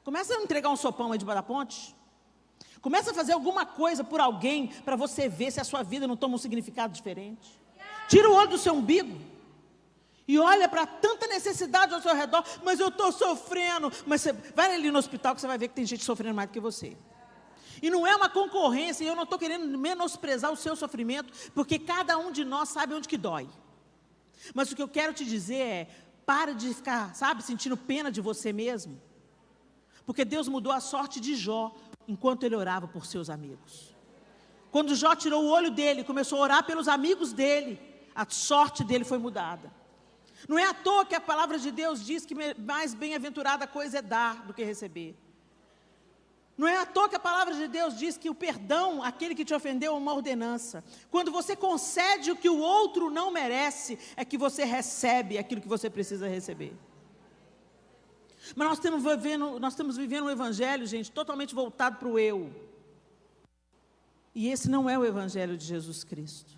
Começa a entregar um sopão aí debaixo da ponte. Começa a fazer alguma coisa por alguém, para você ver se a sua vida não toma um significado diferente. Tira o olho do seu umbigo. E olha para tanta necessidade ao seu redor. Mas eu estou sofrendo. Mas você vai ali no hospital que você vai ver que tem gente sofrendo mais do que você. E não é uma concorrência. E eu não estou querendo menosprezar o seu sofrimento. Porque cada um de nós sabe onde que dói. Mas o que eu quero te dizer é, para de ficar, sentindo pena de você mesmo. Porque Deus mudou a sorte de Jó enquanto ele orava por seus amigos. Quando Jó tirou o olho dele, começou a orar pelos amigos dele, a sorte dele foi mudada. Não é à toa que a palavra de Deus diz que mais bem-aventurada coisa é dar do que receber. Não é à toa que a palavra de Deus diz que o perdão, aquele que te ofendeu, é uma ordenança. Quando você concede o que o outro não merece, é que você recebe aquilo que você precisa receber. Mas nós estamos vivendo um evangelho, gente, totalmente voltado para o eu. E esse não é o evangelho de Jesus Cristo.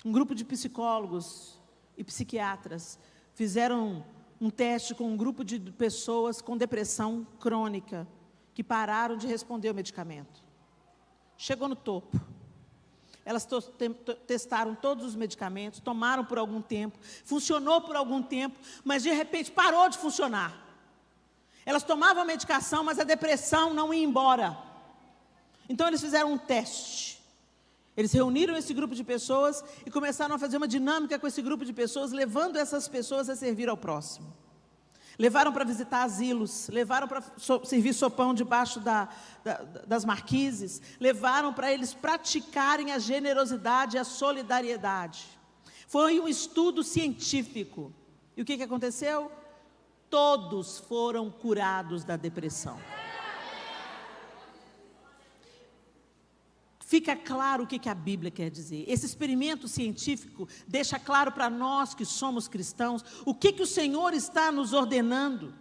Um grupo de psicólogos e psiquiatras fizeram um teste com um grupo de pessoas com depressão crônica, que pararam de responder ao medicamento. Chegou no topo. Elas testaram todos os medicamentos, tomaram por algum tempo, funcionou por algum tempo, mas de repente parou de funcionar. Elas tomavam a medicação, mas a depressão não ia embora. Então eles fizeram um teste. Eles reuniram esse grupo de pessoas e começaram a fazer uma dinâmica com esse grupo de pessoas, levando essas pessoas a servir ao próximo. Levaram para visitar asilos, levaram para servir sopão debaixo das marquises, levaram para eles praticarem a generosidade e a solidariedade. Foi um estudo científico. E o que aconteceu? Todos foram curados da depressão. Fica claro o que a Bíblia quer dizer. Esse experimento científico deixa claro para nós que somos cristãos o que o Senhor está nos ordenando.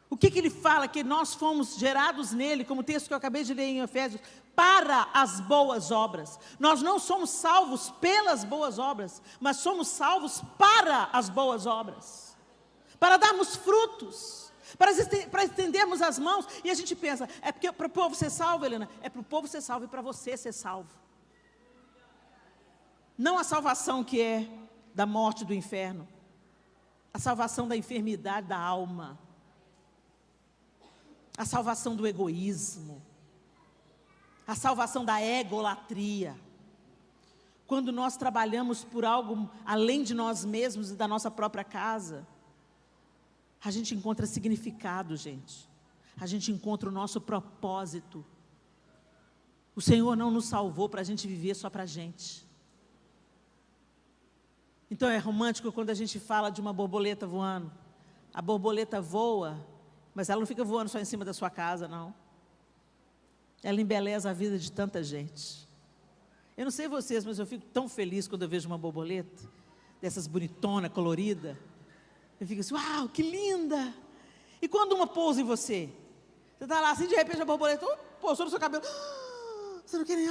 O que Ele fala? Que nós fomos gerados nele, como o texto que eu acabei de ler em Efésios, para as boas obras. Nós não somos salvos pelas boas obras, mas somos salvos para as boas obras. Para darmos frutos. Para estendermos as mãos, e a gente pensa, é porque para o povo ser salvo, Helena, é para o povo ser salvo e para você ser salvo. Não a salvação que é da morte do inferno, a salvação da enfermidade da alma, a salvação do egoísmo, a salvação da egolatria. Quando nós trabalhamos por algo além de nós mesmos e da nossa própria casa, a gente encontra significado, gente. A gente encontra o nosso propósito. O Senhor não nos salvou para a gente viver só para a gente. Então é romântico quando a gente fala de uma borboleta voando. A borboleta voa, mas ela não fica voando só em cima da sua casa, não. Ela embeleza a vida de tanta gente. Eu não sei vocês, mas eu fico tão feliz quando eu vejo uma borboleta, dessas bonitona, colorida. Eu fico assim, uau, que linda! E quando uma pousa em você? Você está lá assim, de repente a borboleta pousou no seu cabelo. Você não quer nem...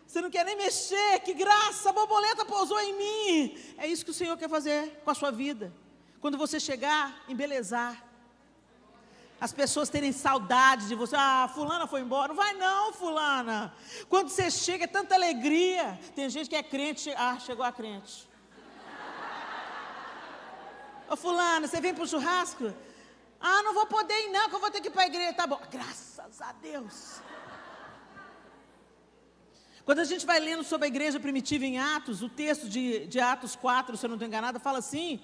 você não quer nem mexer, que graça, a borboleta pousou em mim. É isso que o Senhor quer fazer com a sua vida. Quando você chegar, embelezar. As pessoas terem saudade de você. Fulana foi embora. Não vai não, fulana. Quando você chega, é tanta alegria. Tem gente que é crente, chegou a crente. Ô fulana, você vem para o churrasco? Não vou poder ir não, que eu vou ter que ir para a igreja. Tá bom, graças a Deus. Quando a gente vai lendo sobre a igreja primitiva em Atos, o texto de Atos 4, se eu não estou enganada, fala assim,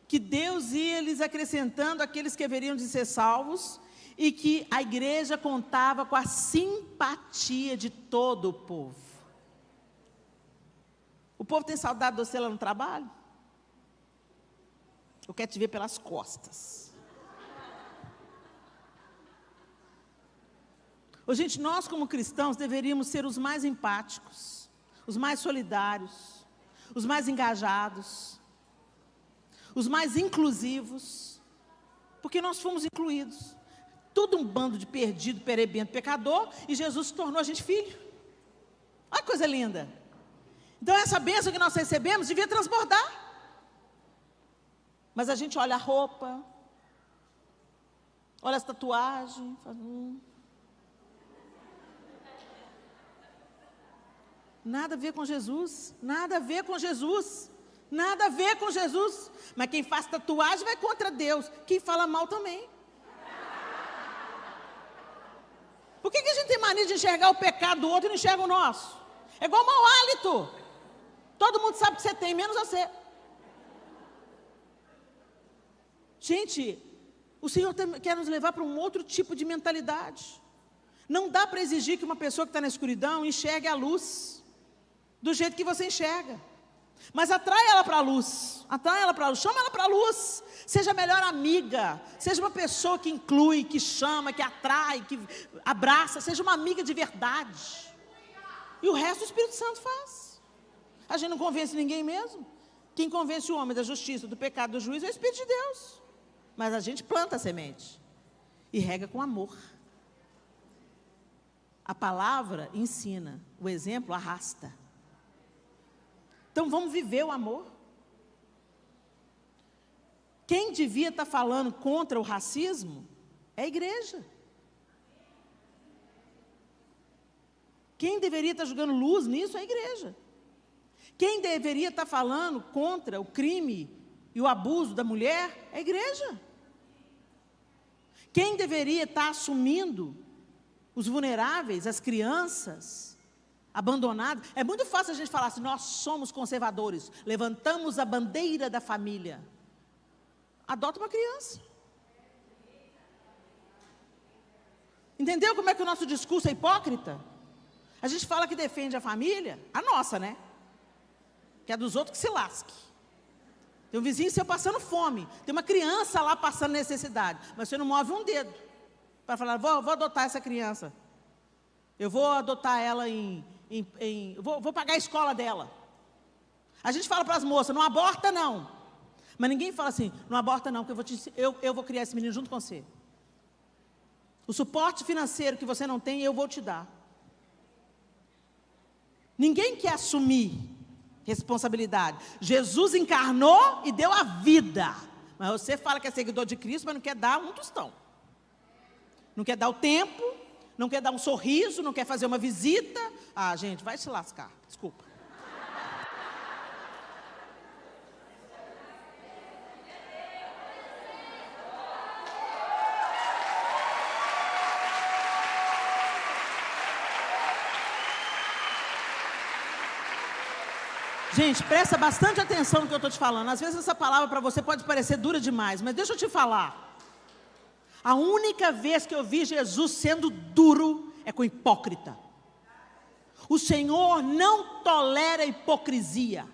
que Deus ia lhes acrescentando aqueles que haveriam de ser salvos, e que a igreja contava com a simpatia de todo o povo. O povo tem saudade de você lá no trabalho? Eu quero te ver pelas costas. Gente, nós como cristãos deveríamos ser os mais empáticos, os mais solidários, os mais engajados, os mais inclusivos, porque nós fomos incluídos. Tudo um bando de perdido, perebento, pecador, e Jesus tornou a gente filho. Olha que coisa linda. Então essa bênção que nós recebemos devia transbordar. Mas a gente olha a roupa, olha as tatuagens, fala, nada a ver com Jesus, nada a ver com Jesus, nada a ver com Jesus. Mas quem faz tatuagem vai contra Deus, quem fala mal também. Por que a gente tem mania de enxergar o pecado do outro e não enxerga o nosso? É igual mau hálito. Todo mundo sabe que você tem, menos você. Gente, o Senhor quer nos levar para um outro tipo de mentalidade. Não dá para exigir que uma pessoa que está na escuridão enxergue a luz do jeito que você enxerga. Mas atrai ela para a luz, chama ela para a luz. Seja a melhor amiga, seja uma pessoa que inclui, que chama, que atrai, que abraça, seja uma amiga de verdade. E o resto o Espírito Santo faz. A gente não convence ninguém mesmo. Quem convence o homem da justiça, do pecado, do juízo é o Espírito de Deus. Mas a gente planta a semente e rega com amor. A palavra ensina, o exemplo arrasta. Então vamos viver o amor. Quem devia estar falando contra o racismo é a igreja. Quem deveria estar jogando luz nisso é a igreja. Quem deveria estar falando contra o crime e o abuso da mulher é a igreja. Quem deveria estar assumindo os vulneráveis, as crianças abandonadas. É muito fácil a gente falar assim, nós somos conservadores, levantamos a bandeira da família. Adota uma criança. Entendeu como é que o nosso discurso é hipócrita? A gente fala que defende a família, a nossa, né? Que é dos outros que se lasque. Tem um vizinho seu passando fome, tem uma criança lá passando necessidade, mas você não move um dedo para falar, vou adotar essa criança. Eu vou adotar ela vou pagar a escola dela. A gente fala para as moças, não aborta não. Mas ninguém fala assim, não aborta não, porque eu vou criar esse menino junto com você. O suporte financeiro que você não tem, eu vou te dar. Ninguém quer assumir responsabilidade. Jesus encarnou e deu a vida. Mas você fala que é seguidor de Cristo, mas não quer dar um tostão. Não quer dar o tempo, não quer dar um sorriso, não quer fazer uma visita. Ah, gente, vai se lascar, desculpa. Gente, presta bastante atenção no que eu estou te falando. Às vezes essa palavra para você pode parecer dura demais, mas deixa eu te falar. A única vez que eu vi Jesus sendo duro é com hipócrita. O Senhor não tolera hipocrisia.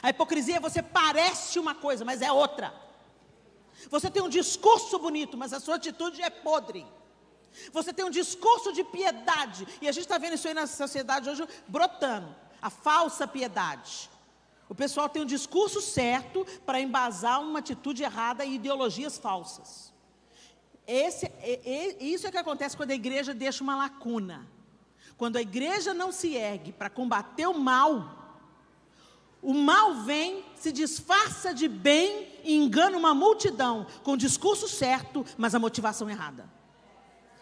A hipocrisia é você parece uma coisa, mas é outra. Você tem um discurso bonito, mas a sua atitude é podre. Você tem um discurso de piedade, e a gente está vendo isso aí na sociedade hoje brotando. A falsa piedade. O pessoal tem um discurso certo para embasar uma atitude errada e ideologias falsas. Isso é que acontece quando a igreja deixa uma lacuna. Quando a igreja não se ergue para combater o mal vem, se disfarça de bem e engana uma multidão com o discurso certo, mas a motivação errada.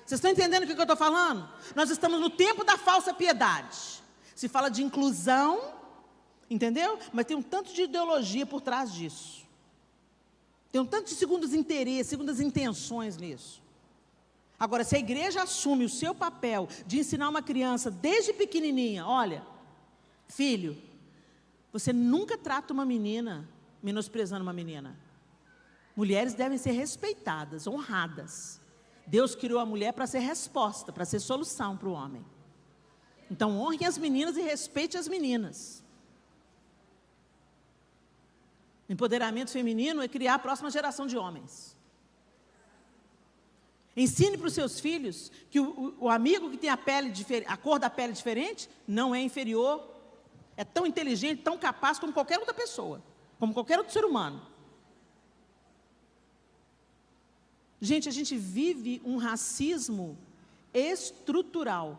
Vocês estão entendendo o que eu estou falando? Nós estamos no tempo da falsa piedade. Se fala de inclusão, entendeu? Mas tem um tanto de ideologia por trás disso. Tem um tanto de segundos interesses, segundas intenções nisso. Agora, se a igreja assume o seu papel de ensinar uma criança desde pequenininha, olha, filho, você nunca trata uma menina menosprezando uma menina. Mulheres devem ser respeitadas, honradas. Deus criou a mulher para ser resposta, para ser solução para o homem. Então, honre as meninas e respeite as meninas. Empoderamento feminino é criar a próxima geração de homens. Ensine para os seus filhos que o amigo que tem a cor da pele diferente não é inferior, é tão inteligente, tão capaz como qualquer outra pessoa, como qualquer outro ser humano. Gente, a gente vive um racismo estrutural,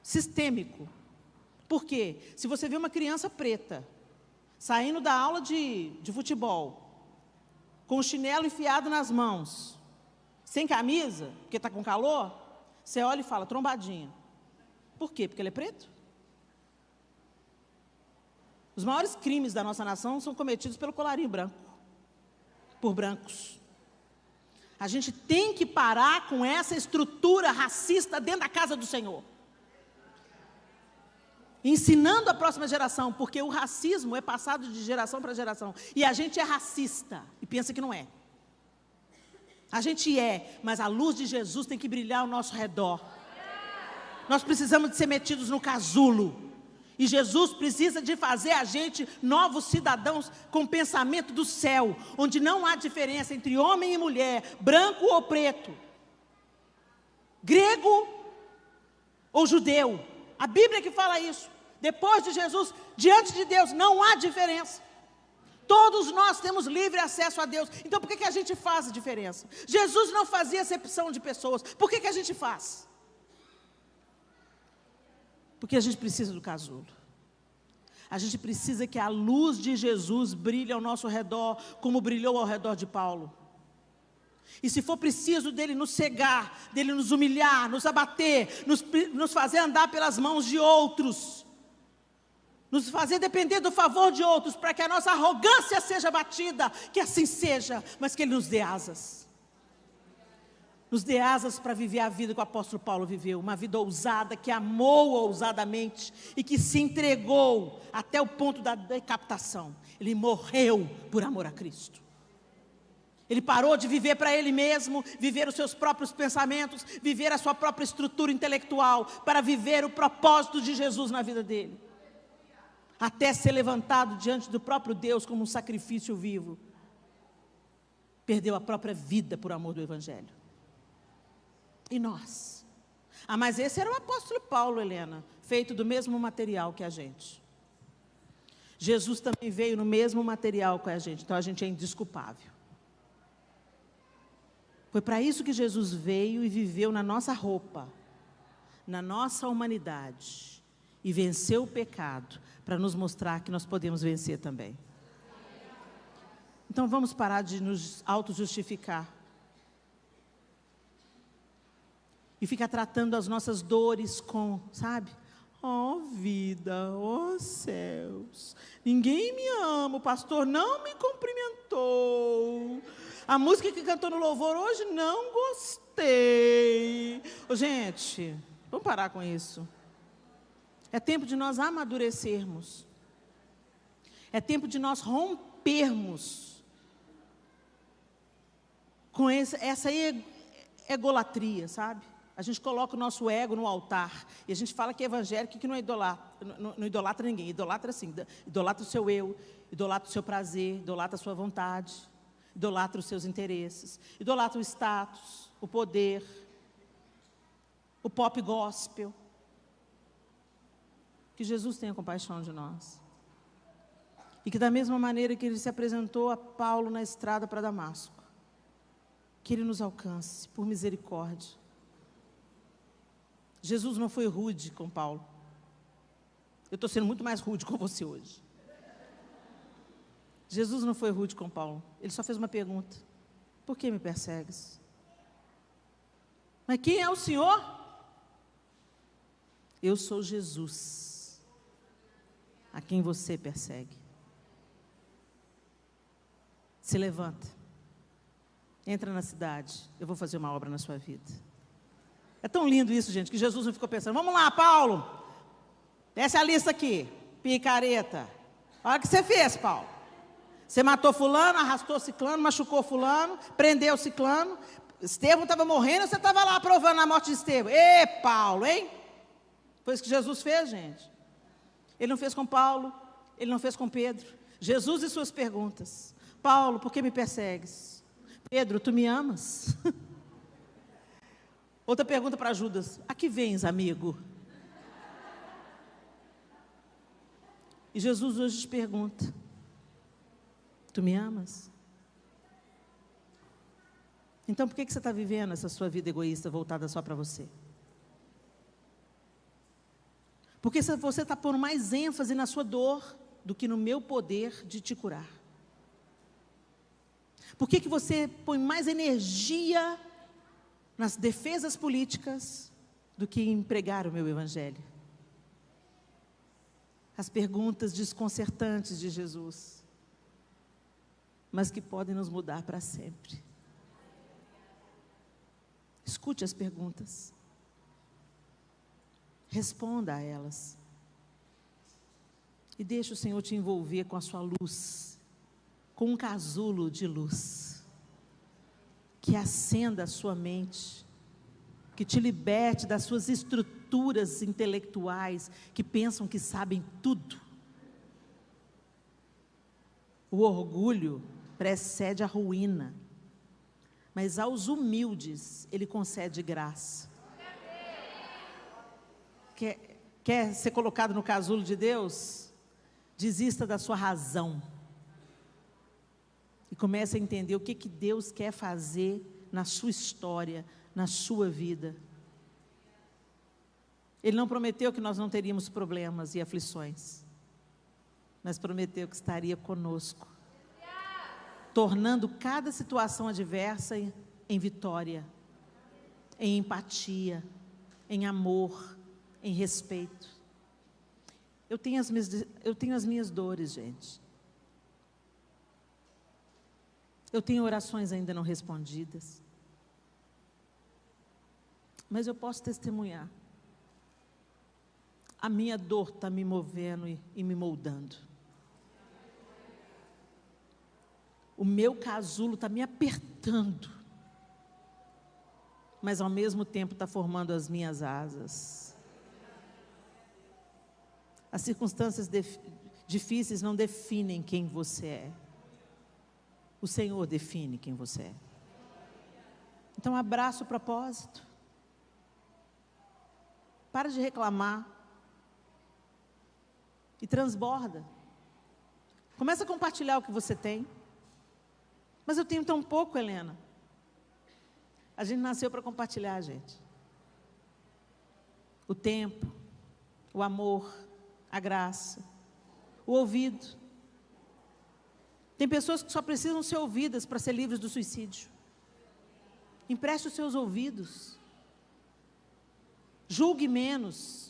sistêmico. Por quê? Se você vê uma criança preta saindo da aula de futebol, com o chinelo enfiado nas mãos, sem camisa, porque está com calor, você olha e fala, trombadinha. Por quê? Porque ele é preto? Os maiores crimes da nossa nação são cometidos pelo colarinho branco, por brancos. A gente tem que parar com essa estrutura racista dentro da casa do Senhor. Ensinando a próxima geração, porque o racismo é passado de geração para geração. E a gente é racista e pensa que não é. A gente é, mas a luz de Jesus tem que brilhar ao nosso redor. Nós precisamos de ser metidos no casulo E Jesus precisa de fazer a gente novos cidadãos com pensamento do céu, onde não há diferença entre homem e mulher, branco ou preto, grego ou judeu. A Bíblia que fala isso. Depois de Jesus, diante de Deus, não há diferença. Todos nós temos livre acesso a Deus. Então por que a gente faz a diferença? Jesus não fazia acepção de pessoas. Por que a gente faz? Porque a gente precisa do casulo. A gente precisa que a luz de Jesus brilhe ao nosso redor, como brilhou ao redor de Paulo. E se for preciso dele nos cegar, dele nos humilhar, nos abater, nos fazer andar pelas mãos de outros, nos fazer depender do favor de outros, para que a nossa arrogância seja abatida, que assim seja, mas que ele nos dê asas. Nos dê asas para viver a vida que o apóstolo Paulo viveu, uma vida ousada, que amou ousadamente e que se entregou até o ponto da decapitação. Ele morreu por amor a Cristo. Ele parou de viver para ele mesmo, viver os seus próprios pensamentos, viver a sua própria estrutura intelectual, para viver o propósito de Jesus na vida dele. Até ser levantado diante do próprio Deus como um sacrifício vivo. Perdeu a própria vida por amor do Evangelho. E nós? Ah, mas esse era o apóstolo Paulo, Helena, feito do mesmo material que a gente. Jesus também veio no mesmo material que a gente, então a gente é indesculpável. Foi para isso que Jesus veio e viveu na nossa roupa, na nossa humanidade, e venceu o pecado, para nos mostrar que nós podemos vencer também. Então vamos parar de nos auto-justificar. E ficar tratando as nossas dores com, sabe? Oh vida, oh céus, ninguém me ama, o pastor não me cumprimentou. A música que cantou no louvor hoje, não gostei. Oh, gente, vamos parar com isso. É tempo de nós amadurecermos. É tempo de nós rompermos com essa egolatria, sabe? A gente coloca o nosso ego no altar, e a gente fala que é evangélico, que não idolatra ninguém, idolatra assim, idolatra o seu eu, idolatra o seu prazer, idolatra a sua vontade, idolatra os seus interesses, idolatra o status, o poder, o pop gospel. Que Jesus tenha compaixão de nós. E que da mesma maneira que ele se apresentou a Paulo na estrada para Damasco, que ele nos alcance por misericórdia. Jesus não foi rude com Paulo. Eu estou sendo muito mais rude com você hoje. Jesus não foi rude com Paulo. Ele só fez uma pergunta: por que me persegues? Mas quem é o Senhor? Eu sou Jesus, a quem você persegue. Se levanta, entra na cidade, eu vou fazer uma obra na sua vida. É tão lindo isso, gente, que Jesus não ficou pensando: vamos lá, Paulo, desce a lista aqui, picareta. Olha o que você fez, Paulo. Você matou fulano, arrastou ciclano, machucou fulano, prendeu ciclano. Estevão estava morrendo, você estava lá aprovando a morte de Estevão. Ê, Paulo, hein? Foi isso que Jesus fez, gente. Ele não fez com Paulo, ele não fez com Pedro. Jesus e suas perguntas: Paulo, por que me persegues? Pedro, tu me amas? Outra pergunta para Judas: a que vens, amigo? E Jesus hoje te pergunta: tu me amas? Então por que você está vivendo essa sua vida egoísta voltada só para você? Porque você está pondo mais ênfase na sua dor do que no meu poder de te curar. Por que você põe mais energia nas defesas políticas do que em pregar o meu evangelho? As perguntas desconcertantes de Jesus, mas que podem nos mudar para sempre. Escute as perguntas. Responda a elas. E deixe o Senhor te envolver com a sua luz, com um casulo de luz, que acenda a sua mente, que te liberte das suas estruturas criaturas intelectuais que pensam que sabem tudo. O orgulho precede a ruína, mas aos humildes Ele concede graça. Quer ser colocado no casulo de Deus? Desista da sua razão e comece a entender o que Deus quer fazer na sua história, na sua vida. Ele não prometeu que nós não teríamos problemas e aflições, mas prometeu que estaria conosco, tornando cada situação adversa em vitória, em empatia, em amor, em respeito. Eu tenho as minhas dores, gente. Eu tenho orações ainda não respondidas. Mas eu posso testemunhar. A minha dor está me movendo e me moldando. O meu casulo está me apertando. Mas ao mesmo tempo está formando as minhas asas. As circunstâncias difíceis não definem quem você é. O Senhor define quem você é. Então abraça o propósito. Para de reclamar. E transborda. Começa a compartilhar o que você tem. Mas eu tenho tão pouco, Helena. A gente nasceu para compartilhar, gente. O tempo, o amor, a graça, o ouvido. Tem pessoas que só precisam ser ouvidas para ser livres do suicídio. Empreste os seus ouvidos. Julgue menos.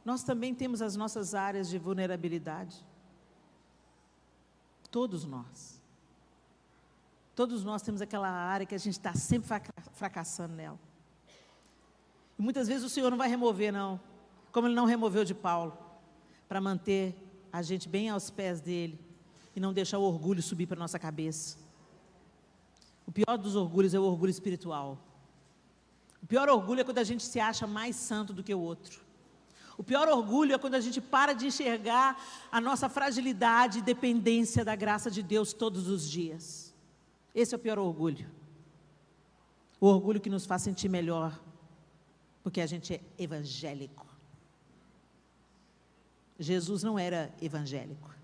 Nós também temos as nossas áreas de vulnerabilidade. Todos nós. Todos nós temos aquela área que a gente está sempre fracassando nela. E muitas vezes o Senhor não vai remover, não. Como Ele não removeu de Paulo. Para manter a gente bem aos pés dEle. E não deixar o orgulho subir para a nossa cabeça. O pior dos orgulhos é o orgulho espiritual. O pior orgulho é quando a gente se acha mais santo do que o outro. O pior orgulho é quando a gente para de enxergar a nossa fragilidade e dependência da graça de Deus todos os dias. Esse é o pior orgulho. O orgulho que nos faz sentir melhor, porque a gente é evangélico. Jesus não era evangélico.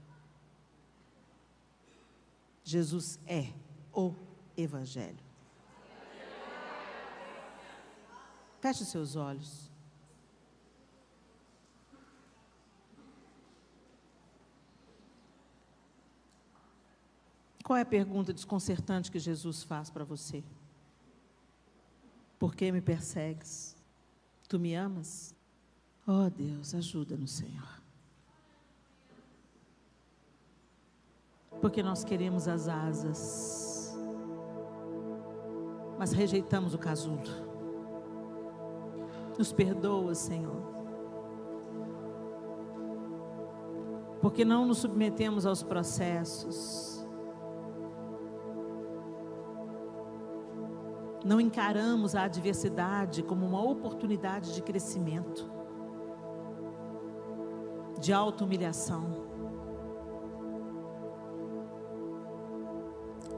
Jesus é o Evangelho. Feche os seus olhos. Qual é a pergunta desconcertante que Jesus faz para você? Por que me persegues? Tu me amas? Oh Deus, ajuda-nos, Senhor. Porque nós queremos as asas, mas rejeitamos o casulo. Nos perdoa, Senhor. Porque não nos submetemos aos processos. Não encaramos a adversidade como uma oportunidade de crescimento, de auto-humilhação.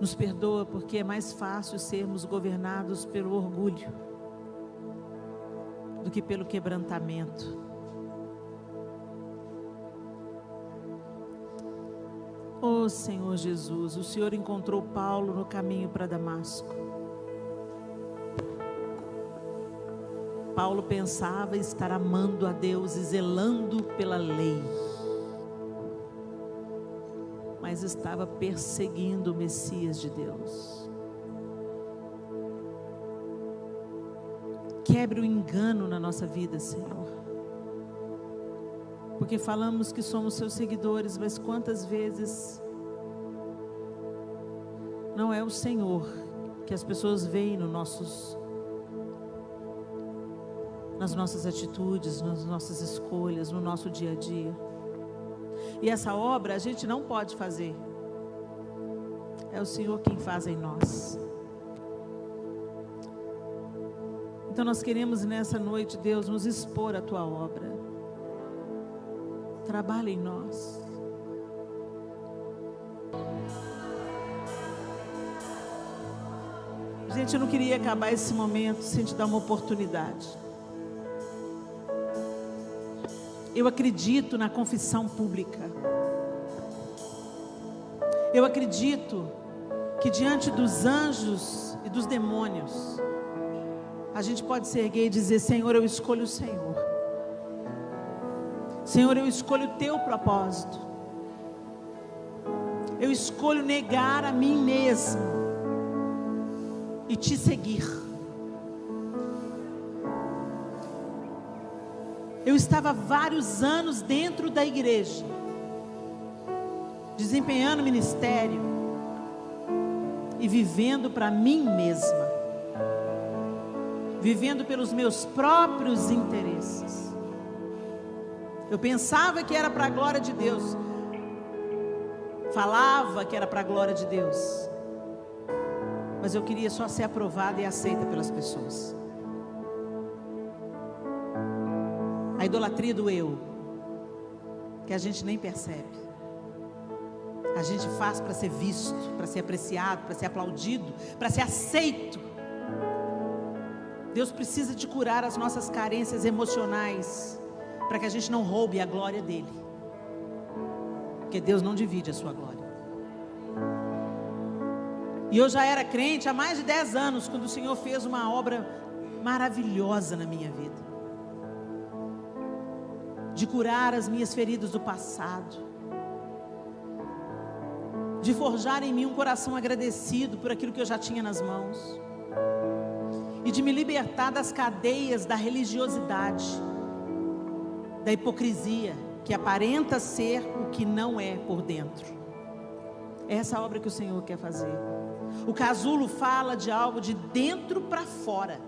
Nos perdoa porque é mais fácil sermos governados pelo orgulho do que pelo quebrantamento. Oh Senhor Jesus, o Senhor encontrou Paulo no caminho para Damasco. Paulo pensava estar amando a Deus e zelando pela lei, mas estava perseguindo o Messias de Deus. Quebre o engano na nossa vida, Senhor, porque falamos que somos seus seguidores, mas quantas vezes não é o Senhor que as pessoas veem nas nossas atitudes, nas nossas escolhas, no nosso dia a dia. E essa obra a gente não pode fazer. é o Senhor quem faz em nós. Então nós queremos nessa noite, Deus, nos expor à Tua obra. Trabalha em nós. Gente, eu não queria acabar esse momento sem te dar uma oportunidade. Eu acredito na confissão pública. Eu acredito que diante dos anjos e dos demônios, a gente pode se erguer e dizer: Senhor, eu escolho o Senhor. Senhor, eu escolho o Teu propósito. Eu escolho negar a mim mesmo e Te seguir. Eu estava vários anos dentro da igreja, desempenhando ministério e vivendo para mim mesma, vivendo pelos meus próprios interesses. Eu pensava que era para a glória de Deus, falava que era para a glória de Deus, mas eu queria só ser aprovada e aceita pelas pessoas. A idolatria do eu, que a gente nem percebe. A gente faz para ser visto, para ser apreciado, para ser aplaudido, para ser aceito. Deus precisa de curar as nossas carências emocionais, para que a gente não roube a glória dele. Porque Deus não divide a sua glória. E eu já era crente há mais de 10 anos, quando o Senhor fez uma obra maravilhosa na minha vida. De curar as minhas feridas do passado, de forjar em mim um coração agradecido por aquilo que eu já tinha nas mãos, e de me libertar das cadeias da religiosidade, da hipocrisia, que aparenta ser o que não é por dentro. É essa obra que o Senhor quer fazer. O casulo fala de algo de dentro para fora.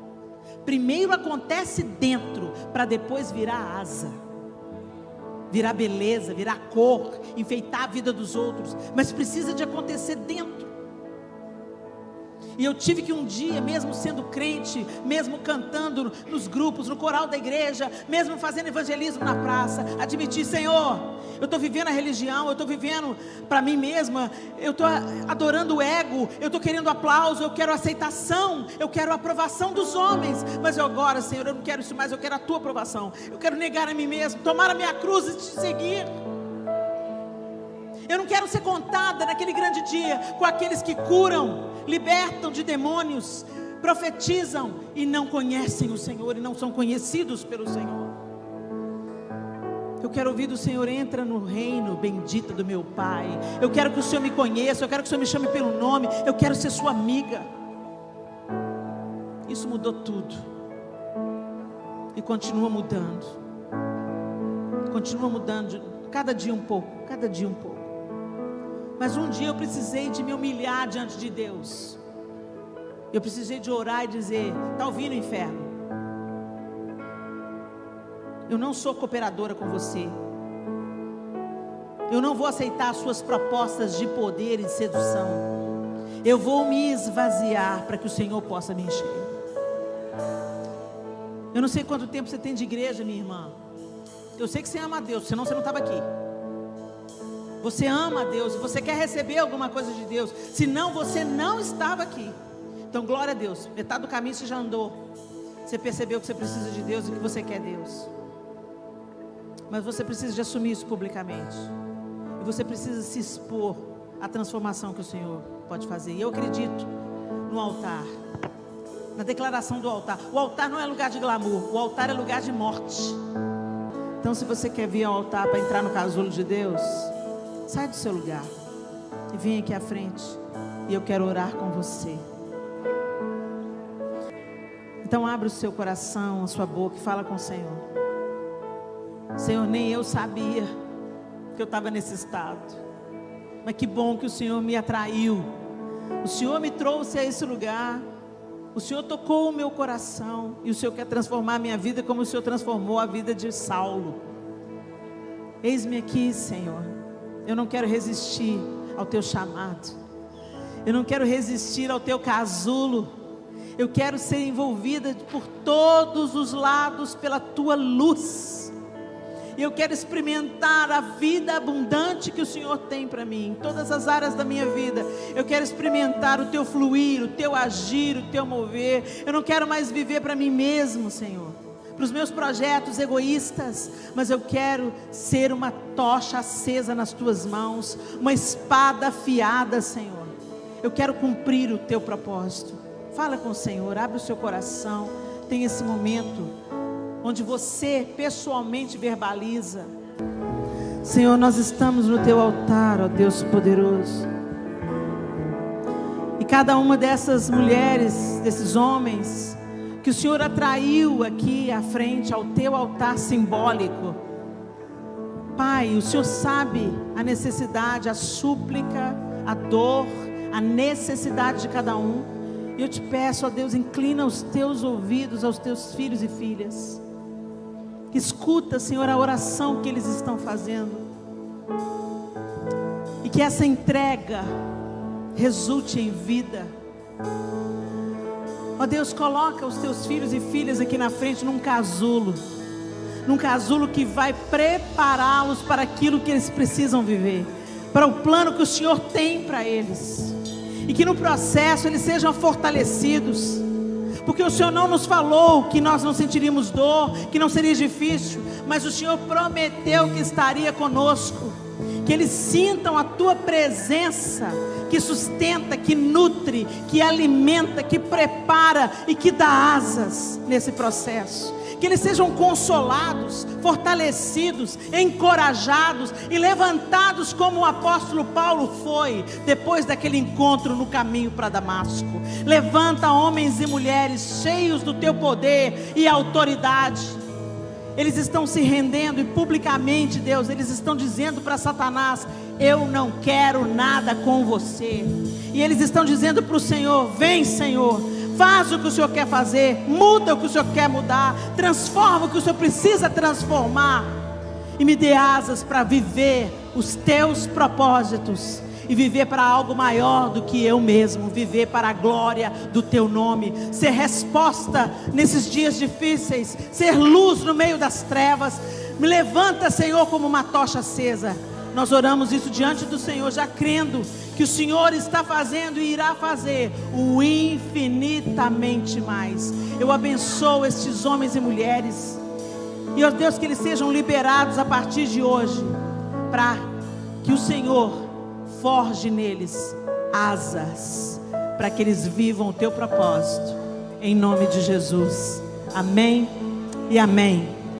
Primeiro acontece dentro, para depois virar asa, virar beleza, virar cor, enfeitar a vida dos outros, mas precisa de acontecer dentro. E eu tive que um dia, mesmo sendo crente, mesmo cantando nos grupos, no coral da igreja, mesmo fazendo evangelismo na praça, admitir: Senhor, eu estou vivendo a religião, eu estou vivendo para mim mesma, eu estou adorando o ego, eu estou querendo aplauso, eu quero aceitação, eu quero a aprovação dos homens, mas eu agora, Senhor, eu não quero isso mais, eu quero a Tua aprovação, eu quero negar a mim mesmo, tomar a minha cruz e Te seguir. Eu não quero ser contada naquele grande dia com aqueles que curam, libertam de demônios, profetizam e não conhecem o Senhor e não são conhecidos pelo Senhor. Eu quero ouvir do Senhor: entra no reino bendito do meu Pai. Eu quero que o Senhor me conheça, eu quero que o Senhor me chame pelo nome, eu quero ser sua amiga. Isso mudou tudo e continua mudando, cada dia um pouco, cada dia um pouco. Mas um dia eu precisei de me humilhar diante de Deus. Eu precisei de orar e dizer: está ouvindo, inferno? Eu não sou cooperadora com você. Eu não vou aceitar as suas propostas de poder e de sedução. Eu vou me esvaziar para que o Senhor possa me encher. Eu não sei quanto tempo você tem de igreja, minha irmã. Eu sei que você ama a Deus, senão você não estava aqui. Você ama a Deus, você quer receber alguma coisa de Deus, senão você não estava aqui. Então glória a Deus, metade do caminho você já andou. Você percebeu que você precisa de Deus e que você quer Deus. Mas você precisa de assumir isso publicamente. E você precisa se expor à transformação que o Senhor pode fazer. E eu acredito no altar, na declaração do altar. O altar não é lugar de glamour, o altar é lugar de morte. Então se você quer vir ao altar para entrar no casulo de Deus, sai do seu lugar e vem aqui à frente, e eu quero orar com você. Então abre o seu coração, a sua boca e fala com o Senhor. Senhor, nem eu sabia que eu estava nesse estado, mas que bom que o Senhor me atraiu. O Senhor me trouxe a esse lugar. O Senhor tocou o meu coração, e o Senhor quer transformar a minha vida como o Senhor transformou a vida de Saulo. Eis-me aqui, Senhor. Eu não quero resistir ao Teu chamado. Eu não quero resistir ao teu casulo. Eu quero ser envolvida por todos os lados pela tua luz. Eu quero experimentar a vida abundante que o Senhor tem para mim, em todas as áreas da minha vida. Eu quero experimentar o teu fluir, o teu agir, o teu mover. Eu não quero mais viver para mim mesmo, Senhor, para os meus projetos egoístas, mas eu quero ser uma tocha acesa nas tuas mãos, uma espada afiada, Senhor. Eu quero cumprir o teu propósito. Fala com o Senhor, abre o seu coração. Tem esse momento onde você pessoalmente verbaliza: Senhor, nós estamos no teu altar, ó Deus poderoso. E cada uma dessas mulheres, desses homens que o Senhor atraiu aqui à frente, ao teu altar simbólico, Pai, o Senhor sabe a necessidade, a súplica, a dor, a necessidade de cada um. E eu te peço, ó Deus, inclina os teus ouvidos aos teus filhos e filhas. Escuta, Senhor, a oração que eles estão fazendo. E que essa entrega resulte em vida. Ó Deus, coloca os teus filhos e filhas aqui na frente num casulo. Num casulo que vai prepará-los para aquilo que eles precisam viver. Para o plano que o Senhor tem para eles. E que no processo eles sejam fortalecidos. Porque o Senhor não nos falou que nós não sentiríamos dor, que não seria difícil, mas o Senhor prometeu que estaria conosco, que eles sintam a tua presença, que sustenta, que nutre, que alimenta, que prepara e que dá asas nesse processo. Que eles sejam consolados, fortalecidos, encorajados e levantados como o apóstolo Paulo foi, depois daquele encontro no caminho para Damasco. Levanta homens e mulheres cheios do teu poder e autoridade. Eles estão se rendendo e publicamente, Deus, eles estão dizendo para Satanás: eu não quero nada com você. E eles estão dizendo para o Senhor: vem, Senhor, faz o que o Senhor quer fazer, muda o que o Senhor quer mudar, transforma o que o Senhor precisa transformar, e me dê asas para viver os teus propósitos, e viver para algo maior do que eu mesmo, viver para a glória do teu nome, ser resposta nesses dias difíceis, ser luz no meio das trevas. Me levanta, Senhor, como uma tocha acesa. Nós oramos isso diante do Senhor, já crendo que o Senhor está fazendo e irá fazer o infinitamente mais. Eu abençoo estes homens e mulheres, e ó Deus, que eles sejam liberados a partir de hoje, para que o Senhor forge neles asas, para que eles vivam o teu propósito, em nome de Jesus. Amém e amém.